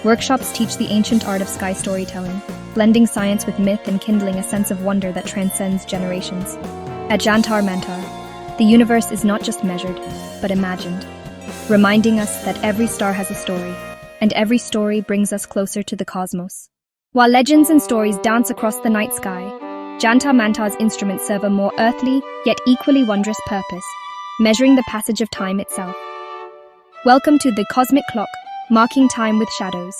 Workshops teach the ancient art of sky storytelling, blending science with myth and kindling a sense of wonder that transcends generations. At Jantar Mantar, the universe is not just measured, but imagined, reminding us that every star has a story, and every story brings us closer to the cosmos. While legends and stories dance across the night sky, Jantar Mantar's instruments serve a more earthly, yet equally wondrous purpose, measuring the passage of time itself. Welcome to the cosmic clock, marking time with shadows.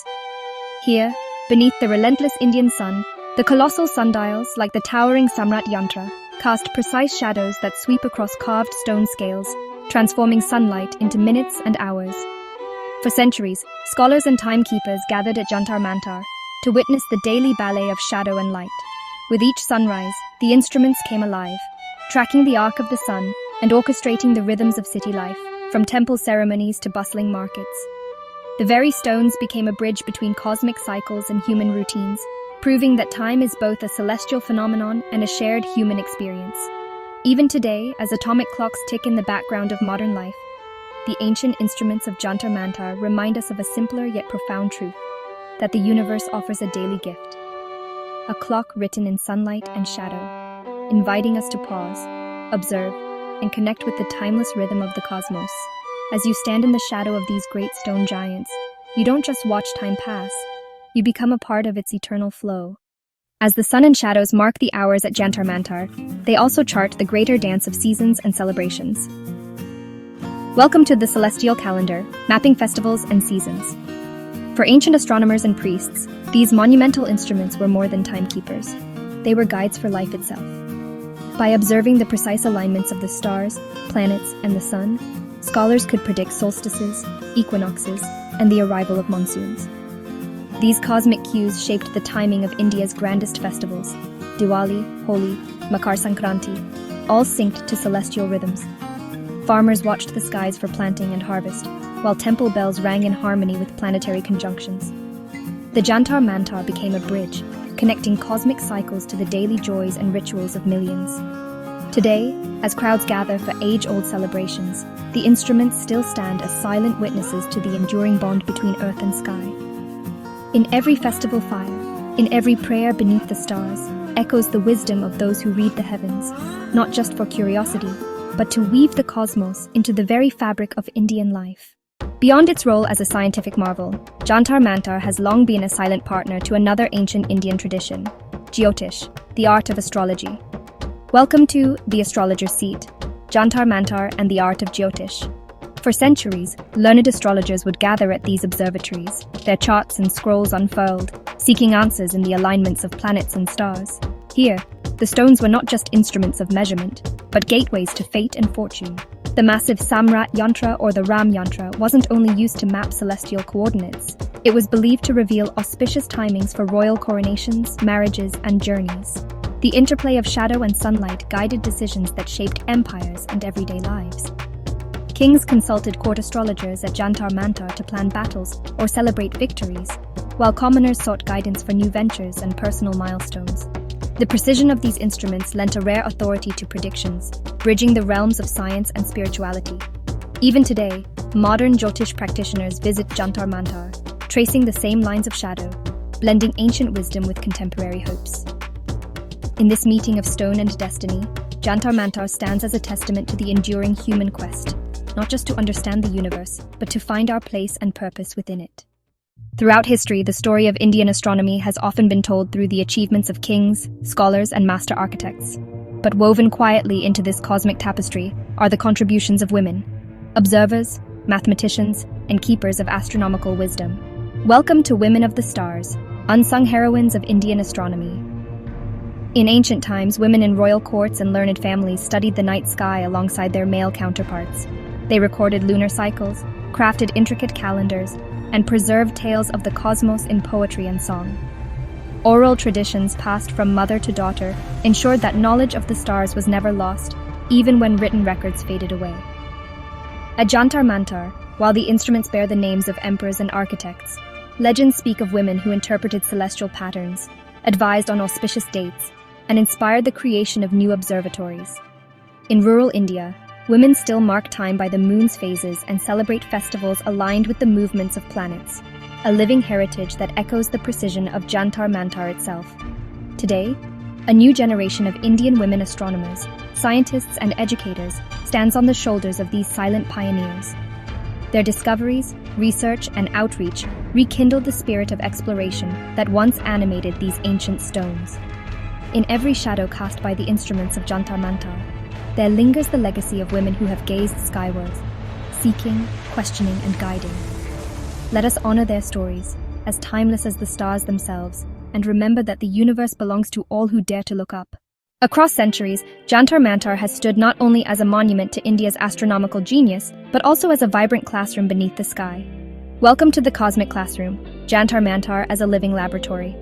Here, beneath the relentless Indian sun, the colossal sundials, like the towering Samrat Yantra, cast precise shadows that sweep across carved stone scales, transforming sunlight into minutes and hours. For centuries, scholars and timekeepers gathered at Jantar Mantar to witness the daily ballet of shadow and light. With each sunrise, the instruments came alive, tracking the arc of the sun and orchestrating the rhythms of city life, from temple ceremonies to bustling markets. The very stones became a bridge between cosmic cycles and human routines, proving that time is both a celestial phenomenon and a shared human experience. Even today, as atomic clocks tick in the background of modern life, the ancient instruments of Jantar Mantar remind us of a simpler yet profound truth, that the universe offers a daily gift. A clock written in sunlight and shadow, inviting us to pause, observe, and connect with the timeless rhythm of the cosmos. As you stand in the shadow of these great stone giants, you don't just watch time pass, you become a part of its eternal flow. As the sun and shadows mark the hours at Jantar Mantar, they also chart the greater dance of seasons and celebrations. Welcome to the celestial calendar, mapping festivals and seasons. For ancient astronomers and priests, these monumental instruments were more than timekeepers. They were guides for life itself. By observing the precise alignments of the stars, planets, and the sun, scholars could predict solstices, equinoxes, and the arrival of monsoons. These cosmic cues shaped the timing of India's grandest festivals, Diwali, Holi, Makar Sankranti, all synced to celestial rhythms. Farmers watched the skies for planting and harvest, while temple bells rang in harmony with planetary conjunctions. The Jantar Mantar became a bridge, connecting cosmic cycles to the daily joys and rituals of millions. Today, as crowds gather for age-old celebrations, the instruments still stand as silent witnesses to the enduring bond between earth and sky. In every festival fire, in every prayer beneath the stars, echoes the wisdom of those who read the heavens, not just for curiosity, but to weave the cosmos into the very fabric of Indian life. Beyond its role as a scientific marvel, Jantar Mantar has long been a silent partner to another ancient Indian tradition, Jyotish, the art of astrology. Welcome to the astrologer's seat, Jantar Mantar and the art of Jyotish. For centuries, learned astrologers would gather at these observatories, their charts and scrolls unfurled, seeking answers in the alignments of planets and stars. Here, the stones were not just instruments of measurement, but gateways to fate and fortune. The massive Samrat Yantra or the Ram Yantra wasn't only used to map celestial coordinates, it was believed to reveal auspicious timings for royal coronations, marriages, and journeys. The interplay of shadow and sunlight guided decisions that shaped empires and everyday lives. Kings consulted court astrologers at Jantar Mantar to plan battles or celebrate victories, while commoners sought guidance for new ventures and personal milestones. The precision of these instruments lent a rare authority to predictions, bridging the realms of science and spirituality. Even today, modern Jyotish practitioners visit Jantar Mantar, tracing the same lines of shadow, blending ancient wisdom with contemporary hopes. In this meeting of stone and destiny, Jantar Mantar stands as a testament to the enduring human quest, not just to understand the universe, but to find our place and purpose within it. Throughout history, the story of Indian astronomy has often been told through the achievements of kings, scholars, and master architects. But woven quietly into this cosmic tapestry are the contributions of women, observers, mathematicians, and keepers of astronomical wisdom. Welcome to Women of the Stars, unsung heroines of Indian astronomy. In ancient times, women in royal courts and learned families studied the night sky alongside their male counterparts. They recorded lunar cycles, crafted intricate calendars, and preserved tales of the cosmos in poetry and song. Oral traditions passed from mother to daughter ensured that knowledge of the stars was never lost, even when written records faded away. At Jantar Mantar, while the instruments bear the names of emperors and architects, legends speak of women who interpreted celestial patterns, advised on auspicious dates, and inspired the creation of new observatories. In rural India, women still mark time by the moon's phases and celebrate festivals aligned with the movements of planets, a living heritage that echoes the precision of Jantar Mantar itself. Today, a new generation of Indian women astronomers, scientists, and educators stands on the shoulders of these silent pioneers. Their discoveries, research, and outreach rekindled the spirit of exploration that once animated these ancient stones. In every shadow cast by the instruments of Jantar Mantar, there lingers the legacy of women who have gazed skywards, seeking, questioning, and guiding. Let us honor their stories, as timeless as the stars themselves, and remember that the universe belongs to all who dare to look up. Across centuries, Jantar Mantar has stood not only as a monument to India's astronomical genius, but also as a vibrant classroom beneath the sky. Welcome to the Cosmic Classroom, Jantar Mantar as a living laboratory.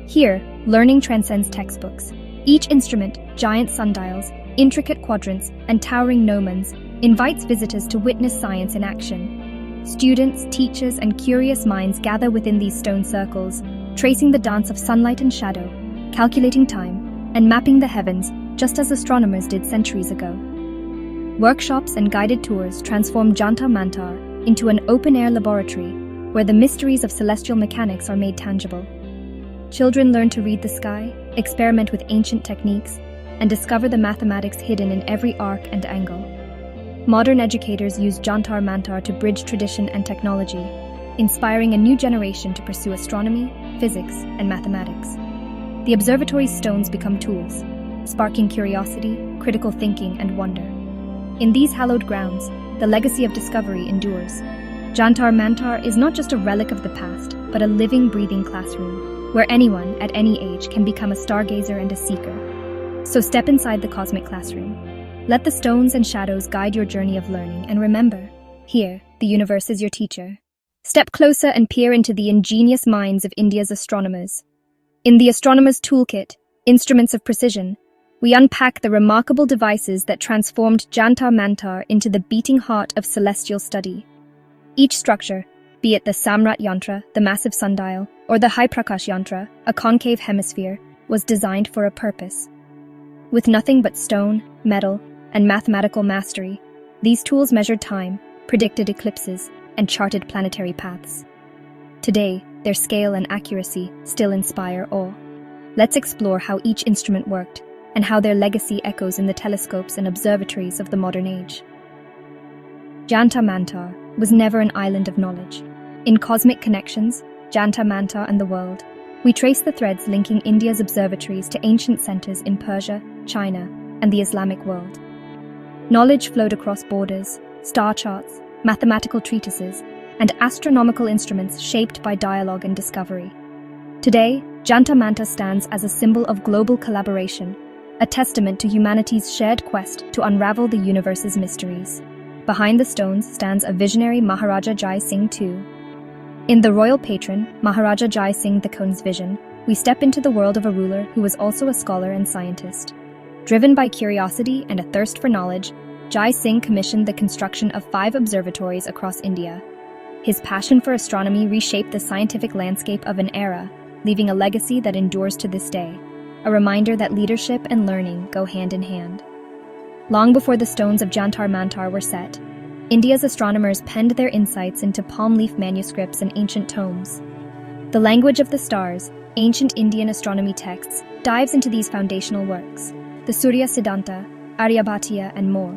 Here, learning transcends textbooks. Each instrument, giant sundials, intricate quadrants, and towering gnomons, invites visitors to witness science in action. Students, teachers, and curious minds gather within these stone circles, tracing the dance of sunlight and shadow, calculating time, and mapping the heavens just as astronomers did centuries ago. Workshops and guided tours transform Jantar Mantar into an open-air laboratory where the mysteries of celestial mechanics are made tangible. Children learn to read the sky, experiment with ancient techniques, and discover the mathematics hidden in every arc and angle. Modern educators use Jantar Mantar to bridge tradition and technology, inspiring a new generation to pursue astronomy, physics, and mathematics. The observatory's stones become tools, sparking curiosity, critical thinking, and wonder. In these hallowed grounds, the legacy of discovery endures. Jantar Mantar is not just a relic of the past, but a living, breathing classroom, where anyone, at any age, can become a stargazer and a seeker. So step inside the cosmic classroom. Let the stones and shadows guide your journey of learning, and remember, here, the universe is your teacher. Step closer and peer into the ingenious minds of India's astronomers. In the Astronomer's Toolkit, Instruments of Precision, we unpack the remarkable devices that transformed Jantar Mantar into the beating heart of celestial study. Each structure, be it the Samrat Yantra, the massive sundial, or the Jai Prakash Yantra, a concave hemisphere, was designed for a purpose. With nothing but stone, metal, and mathematical mastery, these tools measured time, predicted eclipses, and charted planetary paths. Today, their scale and accuracy still inspire awe. Let's explore how each instrument worked and how their legacy echoes in the telescopes and observatories of the modern age. Jantar Mantar was never an island of knowledge. In Cosmic Connections, Jantar Mantar and the World, we trace the threads linking India's observatories to ancient centers in Persia, China, and the Islamic world. Knowledge flowed across borders, star charts, mathematical treatises, and astronomical instruments shaped by dialogue and discovery. Today, Jantar Mantar stands as a symbol of global collaboration, a testament to humanity's shared quest to unravel the universe's mysteries. Behind the stones stands a visionary Maharaja Jai Singh II. In the royal patron, Maharaja Jai Singh II's vision, we step into the world of a ruler who was also a scholar and scientist. Driven by curiosity and a thirst for knowledge, Jai Singh commissioned the construction of 5 observatories across India. His passion for astronomy reshaped the scientific landscape of an era, leaving a legacy that endures to this day, a reminder that leadership and learning go hand in hand. Long before the stones of Jantar Mantar were set, India's astronomers penned their insights into palm leaf manuscripts and ancient tomes. The language of the stars, ancient Indian astronomy texts, dives into these foundational works, the Surya Siddhanta, Aryabhatiya, and more.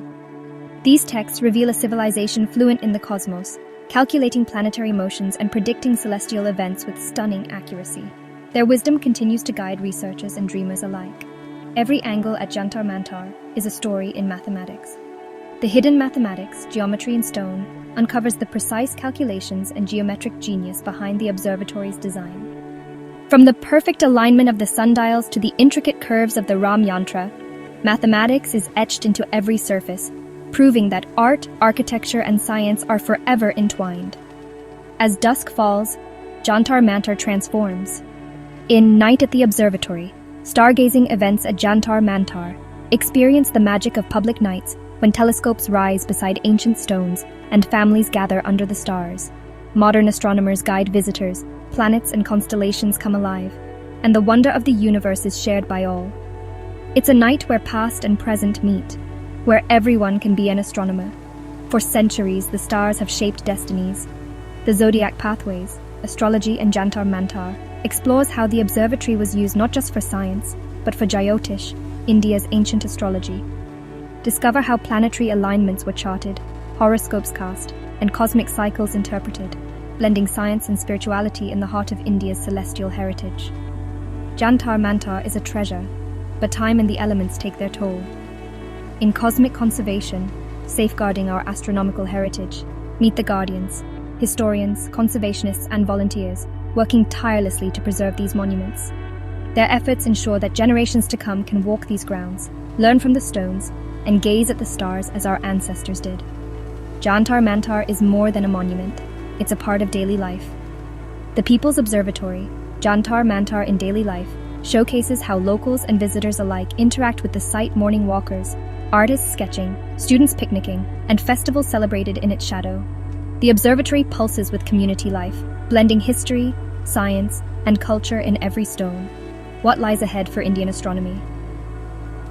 These texts reveal a civilization fluent in the cosmos, calculating planetary motions and predicting celestial events with stunning accuracy. Their wisdom continues to guide researchers and dreamers alike. Every angle at Jantar Mantar is a story in mathematics. The hidden mathematics, geometry in stone, uncovers the precise calculations and geometric genius behind the observatory's design. From the perfect alignment of the sundials to the intricate curves of the Ram Yantra, mathematics is etched into every surface, proving that art, architecture, and science are forever entwined. As dusk falls, Jantar Mantar transforms. In Night at the Observatory, stargazing events at Jantar Mantar experience the magic of public nights when telescopes rise beside ancient stones and families gather under the stars. Modern astronomers guide visitors, planets and constellations come alive, and the wonder of the universe is shared by all. It's a night where past and present meet, where everyone can be an astronomer. For centuries, the stars have shaped destinies. The zodiac pathways, astrology and Jantar Mantar, explores how the observatory was used not just for science, but for Jyotish, India's ancient astrology. Discover how planetary alignments were charted, horoscopes cast, and cosmic cycles interpreted, blending science and spirituality in the heart of India's celestial heritage. Jantar Mantar is a treasure, but time and the elements take their toll. In cosmic conservation, safeguarding our astronomical heritage, meet the guardians, historians, conservationists, and volunteers working tirelessly to preserve these monuments. Their efforts ensure that generations to come can walk these grounds, learn from the stones, and gaze at the stars as our ancestors did. Jantar Mantar is more than a monument, it's a part of daily life. The People's Observatory, Jantar Mantar in Daily Life, showcases how locals and visitors alike interact with the site. Morning walkers, artists sketching, students picnicking, and festivals celebrated in its shadow. The observatory pulses with community life, blending history, science, and culture in every stone. What lies ahead for Indian astronomy?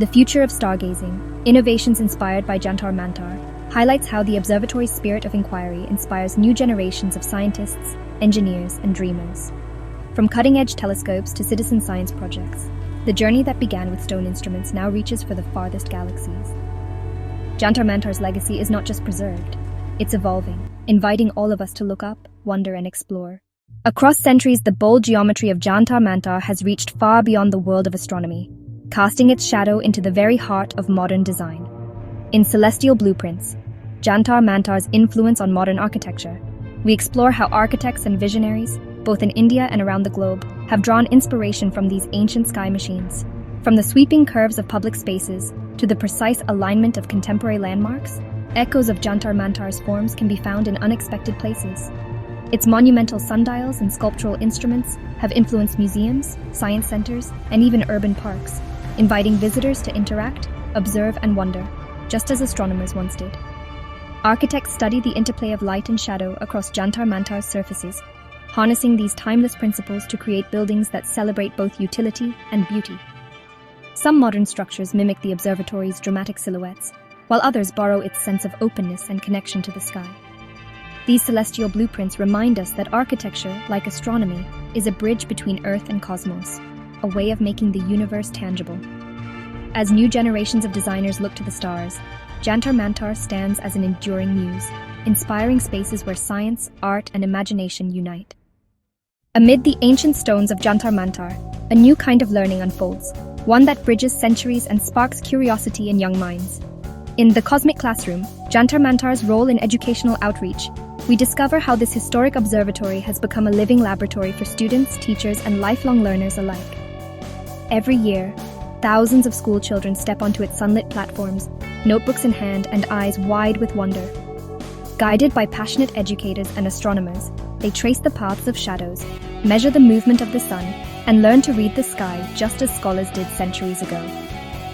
The future of stargazing, innovations inspired by Jantar Mantar, highlights how the observatory's spirit of inquiry inspires new generations of scientists, engineers, and dreamers. From cutting-edge telescopes to citizen science projects, the journey that began with stone instruments now reaches for the farthest galaxies. Jantar Mantar's legacy is not just preserved, it's evolving, inviting all of us to look up, wonder, and explore. Across centuries, the bold geometry of Jantar Mantar has reached far beyond the world of astronomy, casting its shadow into the very heart of modern design. In Celestial Blueprints, Jantar Mantar's influence on modern architecture, we explore how architects and visionaries, both in India and around the globe, have drawn inspiration from these ancient sky machines. From the sweeping curves of public spaces to the precise alignment of contemporary landmarks, echoes of Jantar Mantar's forms can be found in unexpected places. Its monumental sundials and sculptural instruments have influenced museums, science centers, and even urban parks, inviting visitors to interact, observe, and wonder, just as astronomers once did. Architects study the interplay of light and shadow across Jantar Mantar's surfaces, harnessing these timeless principles to create buildings that celebrate both utility and beauty. Some modern structures mimic the observatory's dramatic silhouettes, while others borrow its sense of openness and connection to the sky. These celestial blueprints remind us that architecture, like astronomy, is a bridge between Earth and cosmos, a way of making the universe tangible. As new generations of designers look to the stars, Jantar Mantar stands as an enduring muse, inspiring spaces where science, art, and imagination unite. Amid the ancient stones of Jantar Mantar, a new kind of learning unfolds, one that bridges centuries and sparks curiosity in young minds. In The Cosmic Classroom, Jantar Mantar's role in educational outreach, we discover how this historic observatory has become a living laboratory for students, teachers, and lifelong learners alike. Every year, thousands of school children step onto its sunlit platforms, notebooks in hand and eyes wide with wonder. Guided by passionate educators and astronomers, they trace the paths of shadows, measure the movement of the sun, and learn to read the sky just as scholars did centuries ago.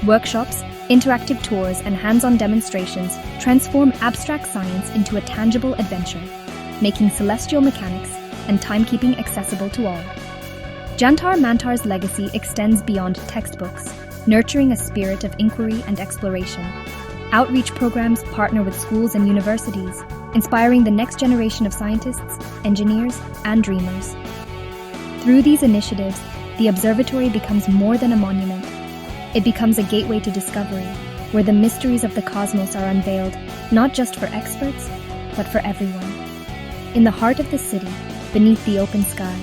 Workshops, interactive tours, and hands-on demonstrations transform abstract science into a tangible adventure, making celestial mechanics and timekeeping accessible to all. Jantar Mantar's legacy extends beyond textbooks, nurturing a spirit of inquiry and exploration. Outreach programs partner with schools and universities, inspiring the next generation of scientists, engineers, and dreamers. Through these initiatives, the observatory becomes more than a monument. It becomes a gateway to discovery, where the mysteries of the cosmos are unveiled, not just for experts, but for everyone. In the heart of the city, beneath the open sky,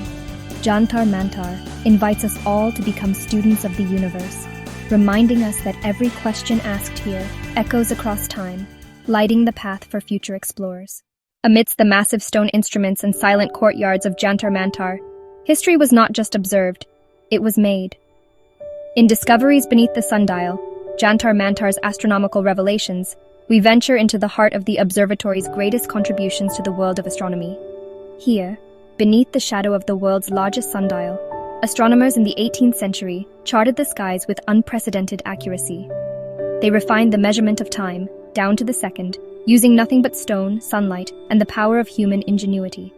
Jantar Mantar invites us all to become students of the universe, reminding us that every question asked here echoes across time, lighting the path for future explorers. Amidst the massive stone instruments and silent courtyards of Jantar Mantar, history was not just observed, it was made. In Discoveries Beneath the Sundial, Jantar Mantar's astronomical revelations, we venture into the heart of the observatory's greatest contributions to the world of astronomy. Here, beneath the shadow of the world's largest sundial, astronomers in the 18th century charted the skies with unprecedented accuracy. They refined the measurement of time, down to the second, using nothing but stone, sunlight, and the power of human ingenuity.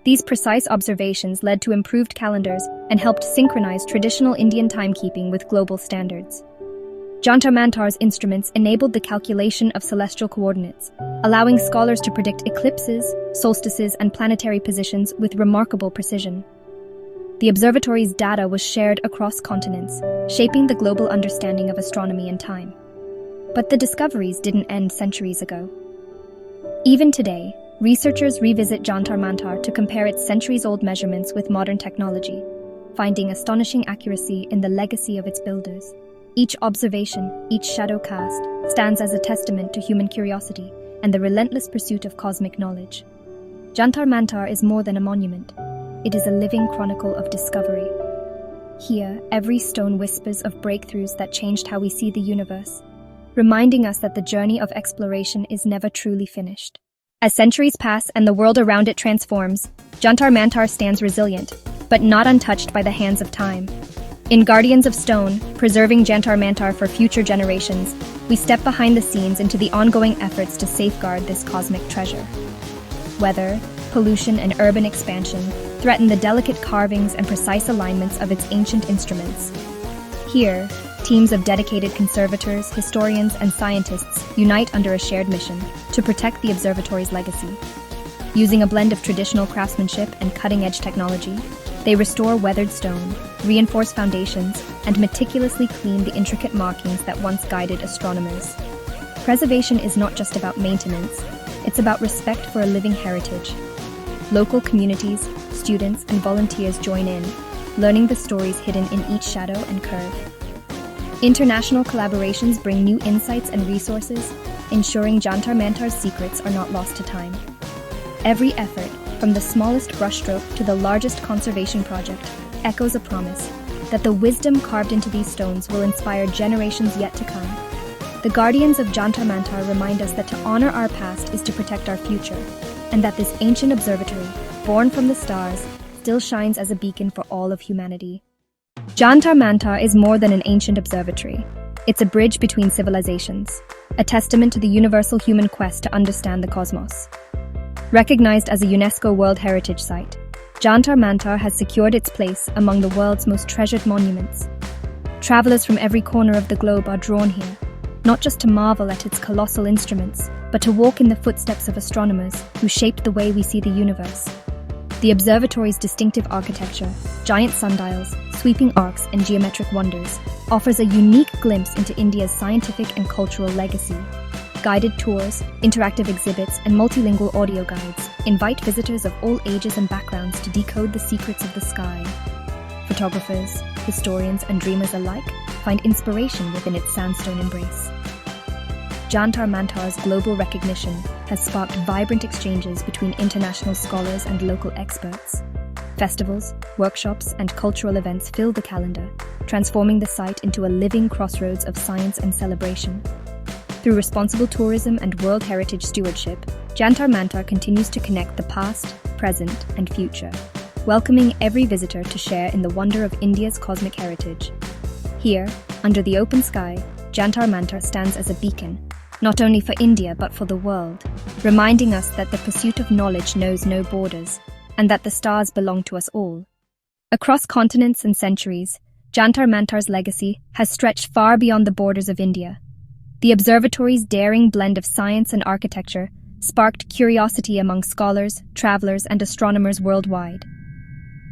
These precise observations led to improved calendars and helped synchronize traditional Indian timekeeping with global standards. Jantar Mantar's instruments enabled the calculation of celestial coordinates, allowing scholars to predict eclipses, solstices, and planetary positions with remarkable precision. The observatory's data was shared across continents, shaping the global understanding of astronomy and time. But the discoveries didn't end centuries ago. Even today, researchers revisit Jantar Mantar to compare its centuries-old measurements with modern technology, finding astonishing accuracy in the legacy of its builders. Each observation, each shadow cast, stands as a testament to human curiosity and the relentless pursuit of cosmic knowledge. Jantar Mantar is more than a monument. It is a living chronicle of discovery. Here, every stone whispers of breakthroughs that changed how we see the universe, reminding us that the journey of exploration is never truly finished. As centuries pass and the world around it transforms, Jantar Mantar stands resilient, but not untouched by the hands of time. In Guardians of Stone, preserving Jantar Mantar for future generations, we step behind the scenes into the ongoing efforts to safeguard this cosmic treasure. Weather, pollution, and urban expansion threaten the delicate carvings and precise alignments of its ancient instruments. Here, teams of dedicated conservators, historians, and scientists unite under a shared mission to protect the observatory's legacy. Using a blend of traditional craftsmanship and cutting-edge technology, they restore weathered stone, reinforce foundations, and meticulously clean the intricate markings that once guided astronomers. Preservation is not just about maintenance, it's about respect for a living heritage. Local communities, students, and volunteers join in, learning the stories hidden in each shadow and curve. International collaborations bring new insights and resources, ensuring Jantar Mantar's secrets are not lost to time. Every effort, from the smallest brushstroke to the largest conservation project, echoes a promise that the wisdom carved into these stones will inspire generations yet to come. The guardians of Jantar Mantar remind us that to honor our past is to protect our future, and that this ancient observatory, born from the stars, still shines as a beacon for all of humanity. Jantar Mantar is more than an ancient observatory. It's a bridge between civilizations, a testament to the universal human quest to understand the cosmos. Recognized as a UNESCO World Heritage Site, Jantar Mantar has secured its place among the world's most treasured monuments. Travelers from every corner of the globe are drawn here, not just to marvel at its colossal instruments, but to walk in the footsteps of astronomers who shaped the way we see the universe. The observatory's distinctive architecture, giant sundials, sweeping arcs, and geometric wonders offers a unique glimpse into India's scientific and cultural legacy. Guided tours, interactive exhibits, and multilingual audio guides invite visitors of all ages and backgrounds to decode the secrets of the sky. Photographers, historians, and dreamers alike find inspiration within its sandstone embrace. Jantar Mantar's global recognition has sparked vibrant exchanges between international scholars and local experts. Festivals, workshops, and cultural events fill the calendar, transforming the site into a living crossroads of science and celebration. Through responsible tourism and World Heritage stewardship, Jantar Mantar continues to connect the past, present, and future, welcoming every visitor to share in the wonder of India's cosmic heritage. Here, under the open sky, Jantar Mantar stands as a beacon, not only for India but for the world, reminding us that the pursuit of knowledge knows no borders, and that the stars belong to us all. Across continents and centuries, Jantar Mantar's legacy has stretched far beyond the borders of India. The observatory's daring blend of science and architecture sparked curiosity among scholars, travelers, and astronomers worldwide.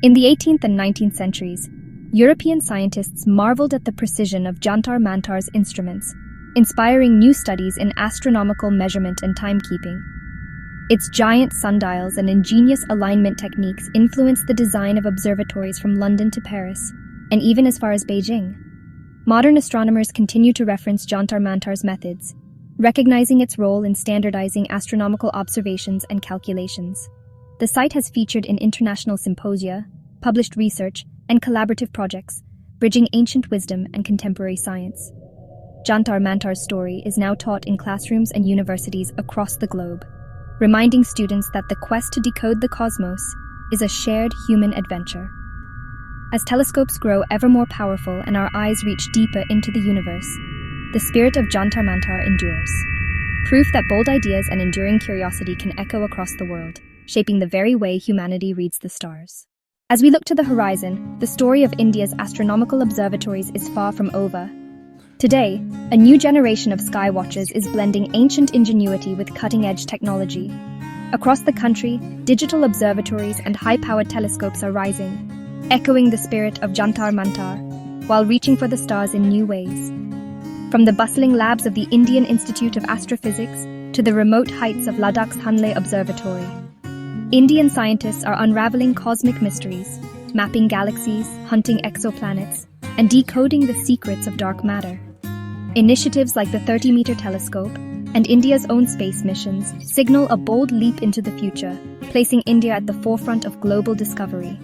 In the 18th and 19th centuries, European scientists marveled at the precision of Jantar Mantar's instruments, inspiring new studies in astronomical measurement and timekeeping. Its giant sundials and ingenious alignment techniques influenced the design of observatories from London to Paris, and even as far as Beijing. Modern astronomers continue to reference Jantar Mantar's methods, recognizing its role in standardizing astronomical observations and calculations. The site has featured in international symposia, published research, and collaborative projects, bridging ancient wisdom and contemporary science. Jantar Mantar's story is now taught in classrooms and universities across the globe, reminding students that the quest to decode the cosmos is a shared human adventure. As telescopes grow ever more powerful and our eyes reach deeper into the universe, the spirit of Jantar Mantar endures. Proof that bold ideas and enduring curiosity can echo across the world, shaping the very way humanity reads the stars. As we look to the horizon, the story of India's astronomical observatories is far from over. Today, a new generation of sky watchers is blending ancient ingenuity with cutting-edge technology. Across the country, digital observatories and high-powered telescopes are rising, echoing the spirit of Jantar Mantar, while reaching for the stars in new ways. From the bustling labs of the Indian Institute of Astrophysics to the remote heights of Ladakh's Hanle Observatory, Indian scientists are unraveling cosmic mysteries, mapping galaxies, hunting exoplanets, and decoding the secrets of dark matter. Initiatives like the 30-meter telescope and India's own space missions signal a bold leap into the future, placing India at the forefront of global discovery.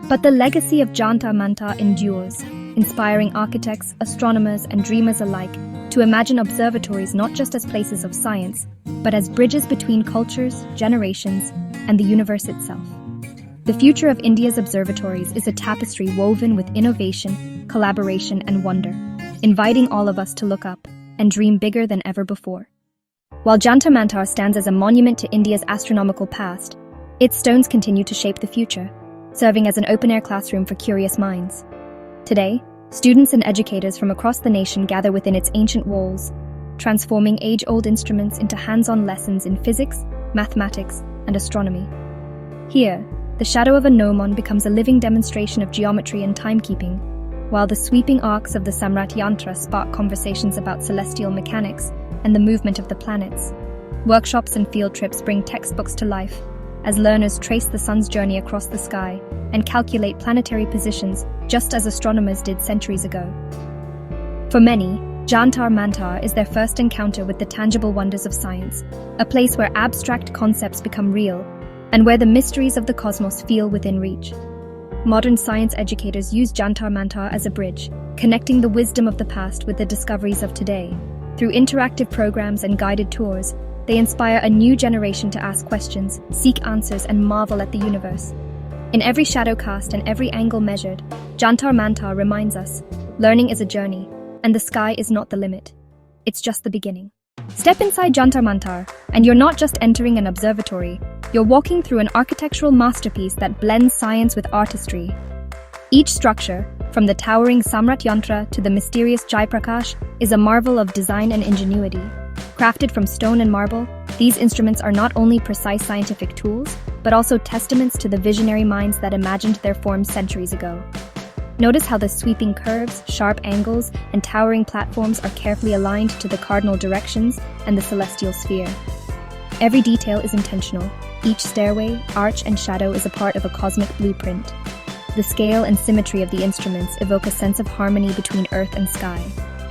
But the legacy of Jantar Mantar endures, inspiring architects, astronomers, and dreamers alike to imagine observatories not just as places of science, but as bridges between cultures, generations, and the universe itself. The future of India's observatories is a tapestry woven with innovation, collaboration, and wonder, inviting all of us to look up and dream bigger than ever before. While Jantar Mantar stands as a monument to India's astronomical past, its stones continue to shape the future, serving as an open-air classroom for curious minds. Today, students and educators from across the nation gather within its ancient walls, transforming age-old instruments into hands-on lessons in physics, mathematics, and astronomy. Here, the shadow of a gnomon becomes a living demonstration of geometry and timekeeping, while the sweeping arcs of the Samrat Yantra spark conversations about celestial mechanics and the movement of the planets. Workshops and field trips bring textbooks to life, as learners trace the sun's journey across the sky and calculate planetary positions just as astronomers did centuries ago. For many, Jantar Mantar is their first encounter with the tangible wonders of science, a place where abstract concepts become real, and where the mysteries of the cosmos feel within reach. Modern science educators use Jantar Mantar as a bridge, connecting the wisdom of the past with the discoveries of today. Through interactive programs and guided tours, they inspire a new generation to ask questions, seek answers, and marvel at the universe. In every shadow cast and every angle measured, Jantar Mantar reminds us, learning is a journey, and the sky is not the limit. It's just the beginning. Step inside Jantar Mantar, and you're not just entering an observatory, you're walking through an architectural masterpiece that blends science with artistry. Each structure, from the towering Samrat Yantra to the mysterious Jai Prakash, is a marvel of design and ingenuity. Crafted from stone and marble, these instruments are not only precise scientific tools, but also testaments to the visionary minds that imagined their forms centuries ago. Notice how the sweeping curves, sharp angles, and towering platforms are carefully aligned to the cardinal directions and the celestial sphere. Every detail is intentional. Each stairway, arch, and shadow is a part of a cosmic blueprint. The scale and symmetry of the instruments evoke a sense of harmony between earth and sky,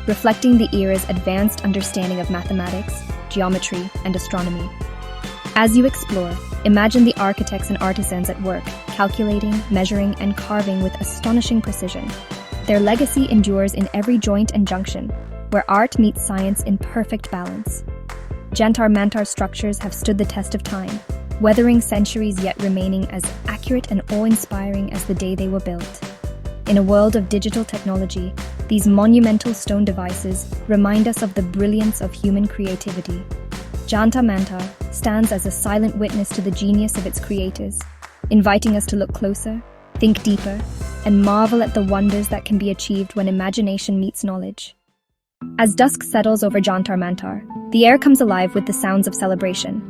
reflecting the era's advanced understanding of mathematics, geometry, and astronomy. As you explore, imagine the architects and artisans at work, calculating, measuring, and carving with astonishing precision. Their legacy endures in every joint and junction, where art meets science in perfect balance. Jantar Mantar structures have stood the test of time, weathering centuries yet remaining as accurate and awe-inspiring as the day they were built. In a world of digital technology, these monumental stone devices remind us of the brilliance of human creativity. Jantar Mantar stands as a silent witness to the genius of its creators, inviting us to look closer, think deeper, and marvel at the wonders that can be achieved when imagination meets knowledge. As dusk settles over Jantar Mantar, the air comes alive with the sounds of celebration.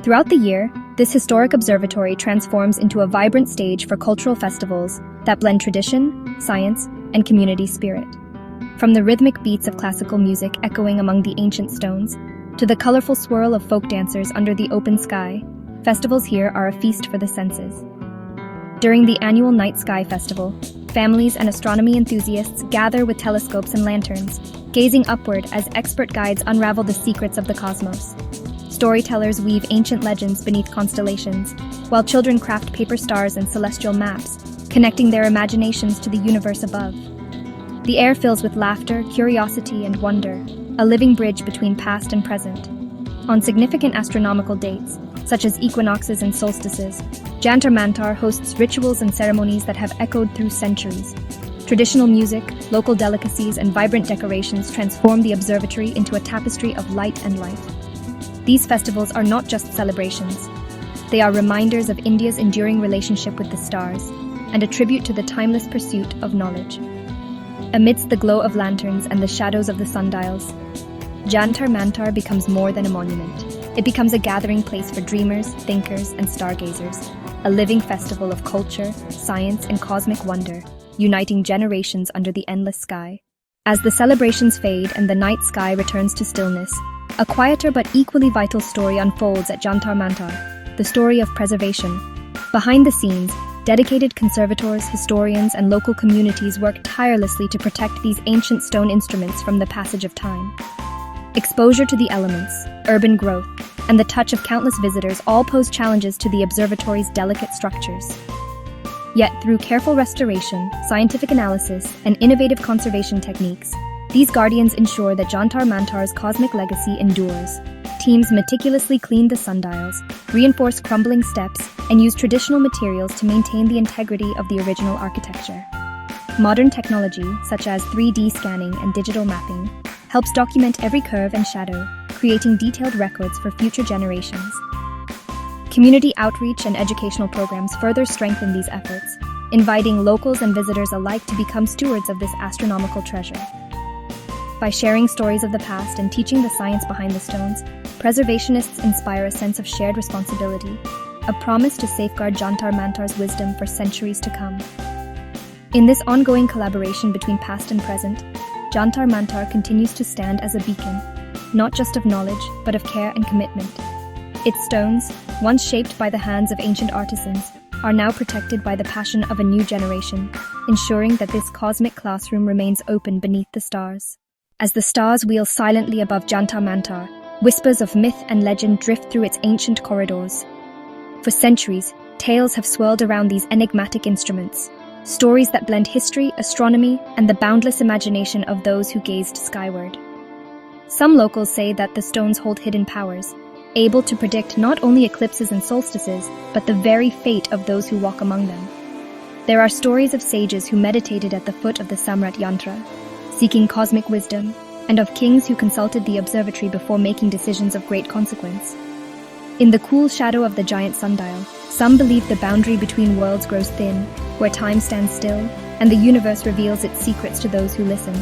Throughout the year, this historic observatory transforms into a vibrant stage for cultural festivals that blend tradition, science, and community spirit. From the rhythmic beats of classical music echoing among the ancient stones, to the colorful swirl of folk dancers under the open sky, festivals here are a feast for the senses. During the annual Night Sky Festival, families and astronomy enthusiasts gather with telescopes and lanterns, gazing upward as expert guides unravel the secrets of the cosmos. Storytellers weave ancient legends beneath constellations, while children craft paper stars and celestial maps, connecting their imaginations to the universe above. The air fills with laughter, curiosity, and wonder, a living bridge between past and present. On significant astronomical dates, such as equinoxes and solstices, Jantar Mantar hosts rituals and ceremonies that have echoed through centuries. Traditional music, local delicacies, and vibrant decorations transform the observatory into a tapestry of light and life. These festivals are not just celebrations. They are reminders of India's enduring relationship with the stars and a tribute to the timeless pursuit of knowledge. Amidst the glow of lanterns and the shadows of the sundials, Jantar Mantar becomes more than a monument. It becomes a gathering place for dreamers, thinkers, and stargazers, a living festival of culture, science, and cosmic wonder, uniting generations under the endless sky. As the celebrations fade and the night sky returns to stillness, a quieter but equally vital story unfolds at Jantar Mantar, the story of preservation. Behind the scenes, dedicated conservators, historians, and local communities work tirelessly to protect these ancient stone instruments from the passage of time. Exposure to the elements, urban growth, and the touch of countless visitors all pose challenges to the observatory's delicate structures. Yet, through careful restoration, scientific analysis, and innovative conservation techniques, these guardians ensure that Jantar Mantar's cosmic legacy endures. Teams meticulously clean the sundials, reinforce crumbling steps, and use traditional materials to maintain the integrity of the original architecture. Modern technology, such as 3D scanning and digital mapping, helps document every curve and shadow, creating detailed records for future generations. Community outreach and educational programs further strengthen these efforts, inviting locals and visitors alike to become stewards of this astronomical treasure. By sharing stories of the past and teaching the science behind the stones, preservationists inspire a sense of shared responsibility, a promise to safeguard Jantar Mantar's wisdom for centuries to come. In this ongoing collaboration between past and present, Jantar Mantar continues to stand as a beacon, not just of knowledge, but of care and commitment. Its stones, once shaped by the hands of ancient artisans, are now protected by the passion of a new generation, ensuring that this cosmic classroom remains open beneath the stars. As the stars wheel silently above Jantar Mantar, whispers of myth and legend drift through its ancient corridors. For centuries, tales have swirled around these enigmatic instruments, stories that blend history, astronomy, and the boundless imagination of those who gazed skyward. Some locals say that the stones hold hidden powers, able to predict not only eclipses and solstices, but the very fate of those who walk among them. There are stories of sages who meditated at the foot of the Samrat Yantra, seeking cosmic wisdom, and of kings who consulted the observatory before making decisions of great consequence. In the cool shadow of the giant sundial, some believe the boundary between worlds grows thin, where time stands still, and the universe reveals its secrets to those who listen.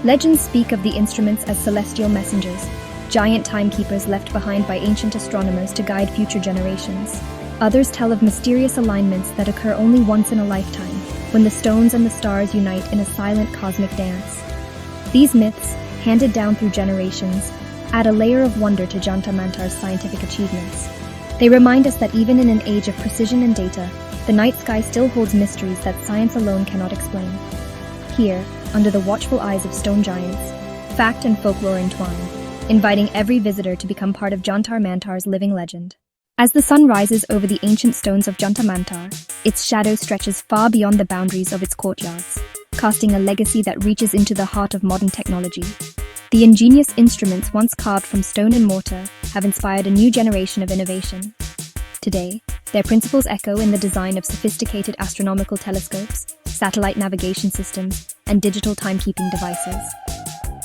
Legends speak of the instruments as celestial messengers, giant timekeepers left behind by ancient astronomers to guide future generations. Others tell of mysterious alignments that occur only once in a lifetime, when the stones and the stars unite in a silent cosmic dance. These myths, handed down through generations, add a layer of wonder to Jantar Mantar's scientific achievements. They remind us that even in an age of precision and data, the night sky still holds mysteries that science alone cannot explain. Here, under the watchful eyes of stone giants, fact and folklore entwine, inviting every visitor to become part of Jantar Mantar's living legend. As the sun rises over the ancient stones of Jantar Mantar, its shadow stretches far beyond the boundaries of its courtyards, casting a legacy that reaches into the heart of modern technology. The ingenious instruments once carved from stone and mortar have inspired a new generation of innovation. Today, their principles echo in the design of sophisticated astronomical telescopes, satellite navigation systems, and digital timekeeping devices.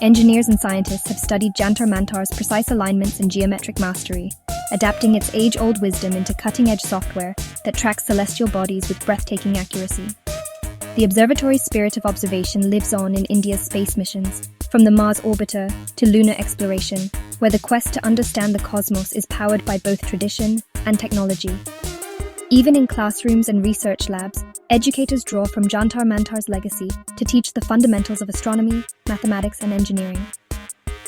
Engineers and scientists have studied Jantar Mantar's precise alignments and geometric mastery, adapting its age-old wisdom into cutting-edge software that tracks celestial bodies with breathtaking accuracy. The observatory's spirit of observation lives on in India's space missions, from the Mars orbiter to lunar exploration, where the quest to understand the cosmos is powered by both tradition and technology. Even in classrooms and research labs, educators draw from Jantar Mantar's legacy to teach the fundamentals of astronomy, mathematics, and engineering.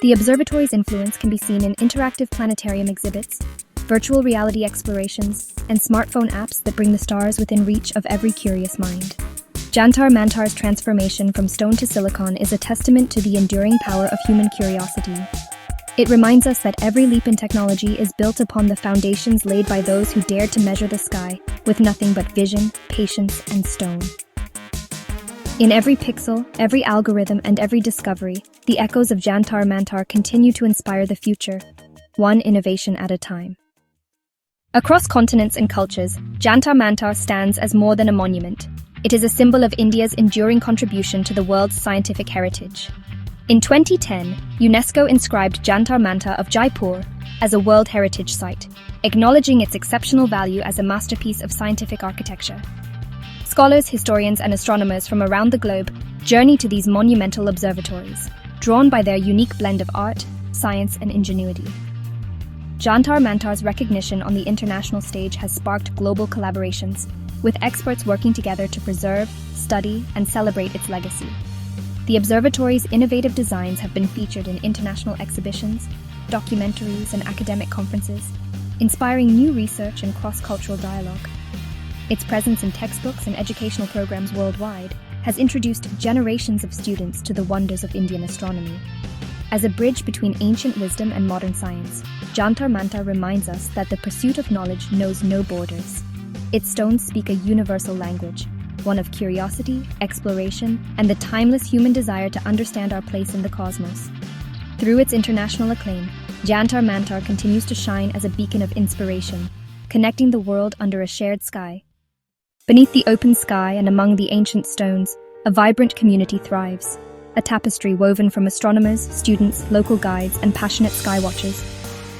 The observatory's influence can be seen in interactive planetarium exhibits, virtual reality explorations, and smartphone apps that bring the stars within reach of every curious mind. Jantar Mantar's transformation from stone to silicon is a testament to the enduring power of human curiosity. It reminds us that every leap in technology is built upon the foundations laid by those who dared to measure the sky with nothing but vision, patience, and stone. In every pixel, every algorithm, and every discovery, the echoes of Jantar Mantar continue to inspire the future, one innovation at a time. Across continents and cultures, Jantar Mantar stands as more than a monument. It is a symbol of India's enduring contribution to the world's scientific heritage. In 2010, UNESCO inscribed Jantar Mantar of Jaipur as a World Heritage Site, acknowledging its exceptional value as a masterpiece of scientific architecture. Scholars, historians, and astronomers from around the globe journey to these monumental observatories, drawn by their unique blend of art, science, and ingenuity. Jantar Mantar's recognition on the international stage has sparked global collaborations, with experts working together to preserve, study, and celebrate its legacy. The observatory's innovative designs have been featured in international exhibitions, documentaries, and academic conferences, inspiring new research and cross-cultural dialogue. Its presence in textbooks and educational programs worldwide has introduced generations of students to the wonders of Indian astronomy. As a bridge between ancient wisdom and modern science, Jantar Mantar reminds us that the pursuit of knowledge knows no borders. Its stones speak a universal language, one of curiosity, exploration, and the timeless human desire to understand our place in the cosmos. Through its international acclaim, Jantar Mantar continues to shine as a beacon of inspiration, connecting the world under a shared sky. Beneath the open sky and among the ancient stones, a vibrant community thrives, a tapestry woven from astronomers, students, local guides, and passionate skywatchers.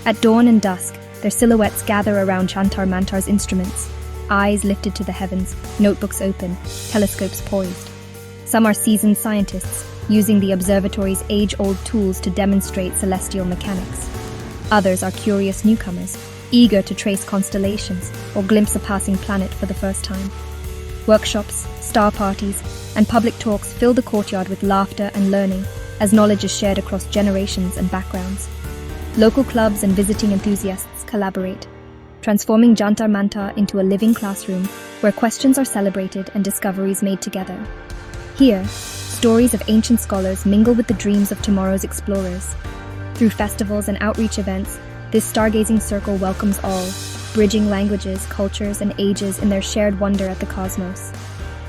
At dawn and dusk, their silhouettes gather around Jantar Mantar's instruments, eyes lifted to the heavens, notebooks open, telescopes poised. Some are seasoned scientists, using the observatory's age-old tools to demonstrate celestial mechanics. Others are curious newcomers, eager to trace constellations or glimpse a passing planet for the first time. Workshops, star parties, and public talks fill the courtyard with laughter and learning as knowledge is shared across generations and backgrounds. Local clubs and visiting enthusiasts collaborate, transforming Jantar Mantar into a living classroom where questions are celebrated and discoveries made together. Here, stories of ancient scholars mingle with the dreams of tomorrow's explorers. Through festivals and outreach events, this stargazing circle welcomes all, bridging languages, cultures, and ages in their shared wonder at the cosmos.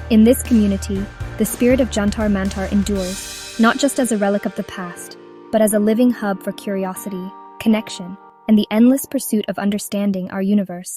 In this community, the spirit of Jantar Mantar endures, not just as a relic of the past, but as a living hub for curiosity, connection, and the endless pursuit of understanding our universe.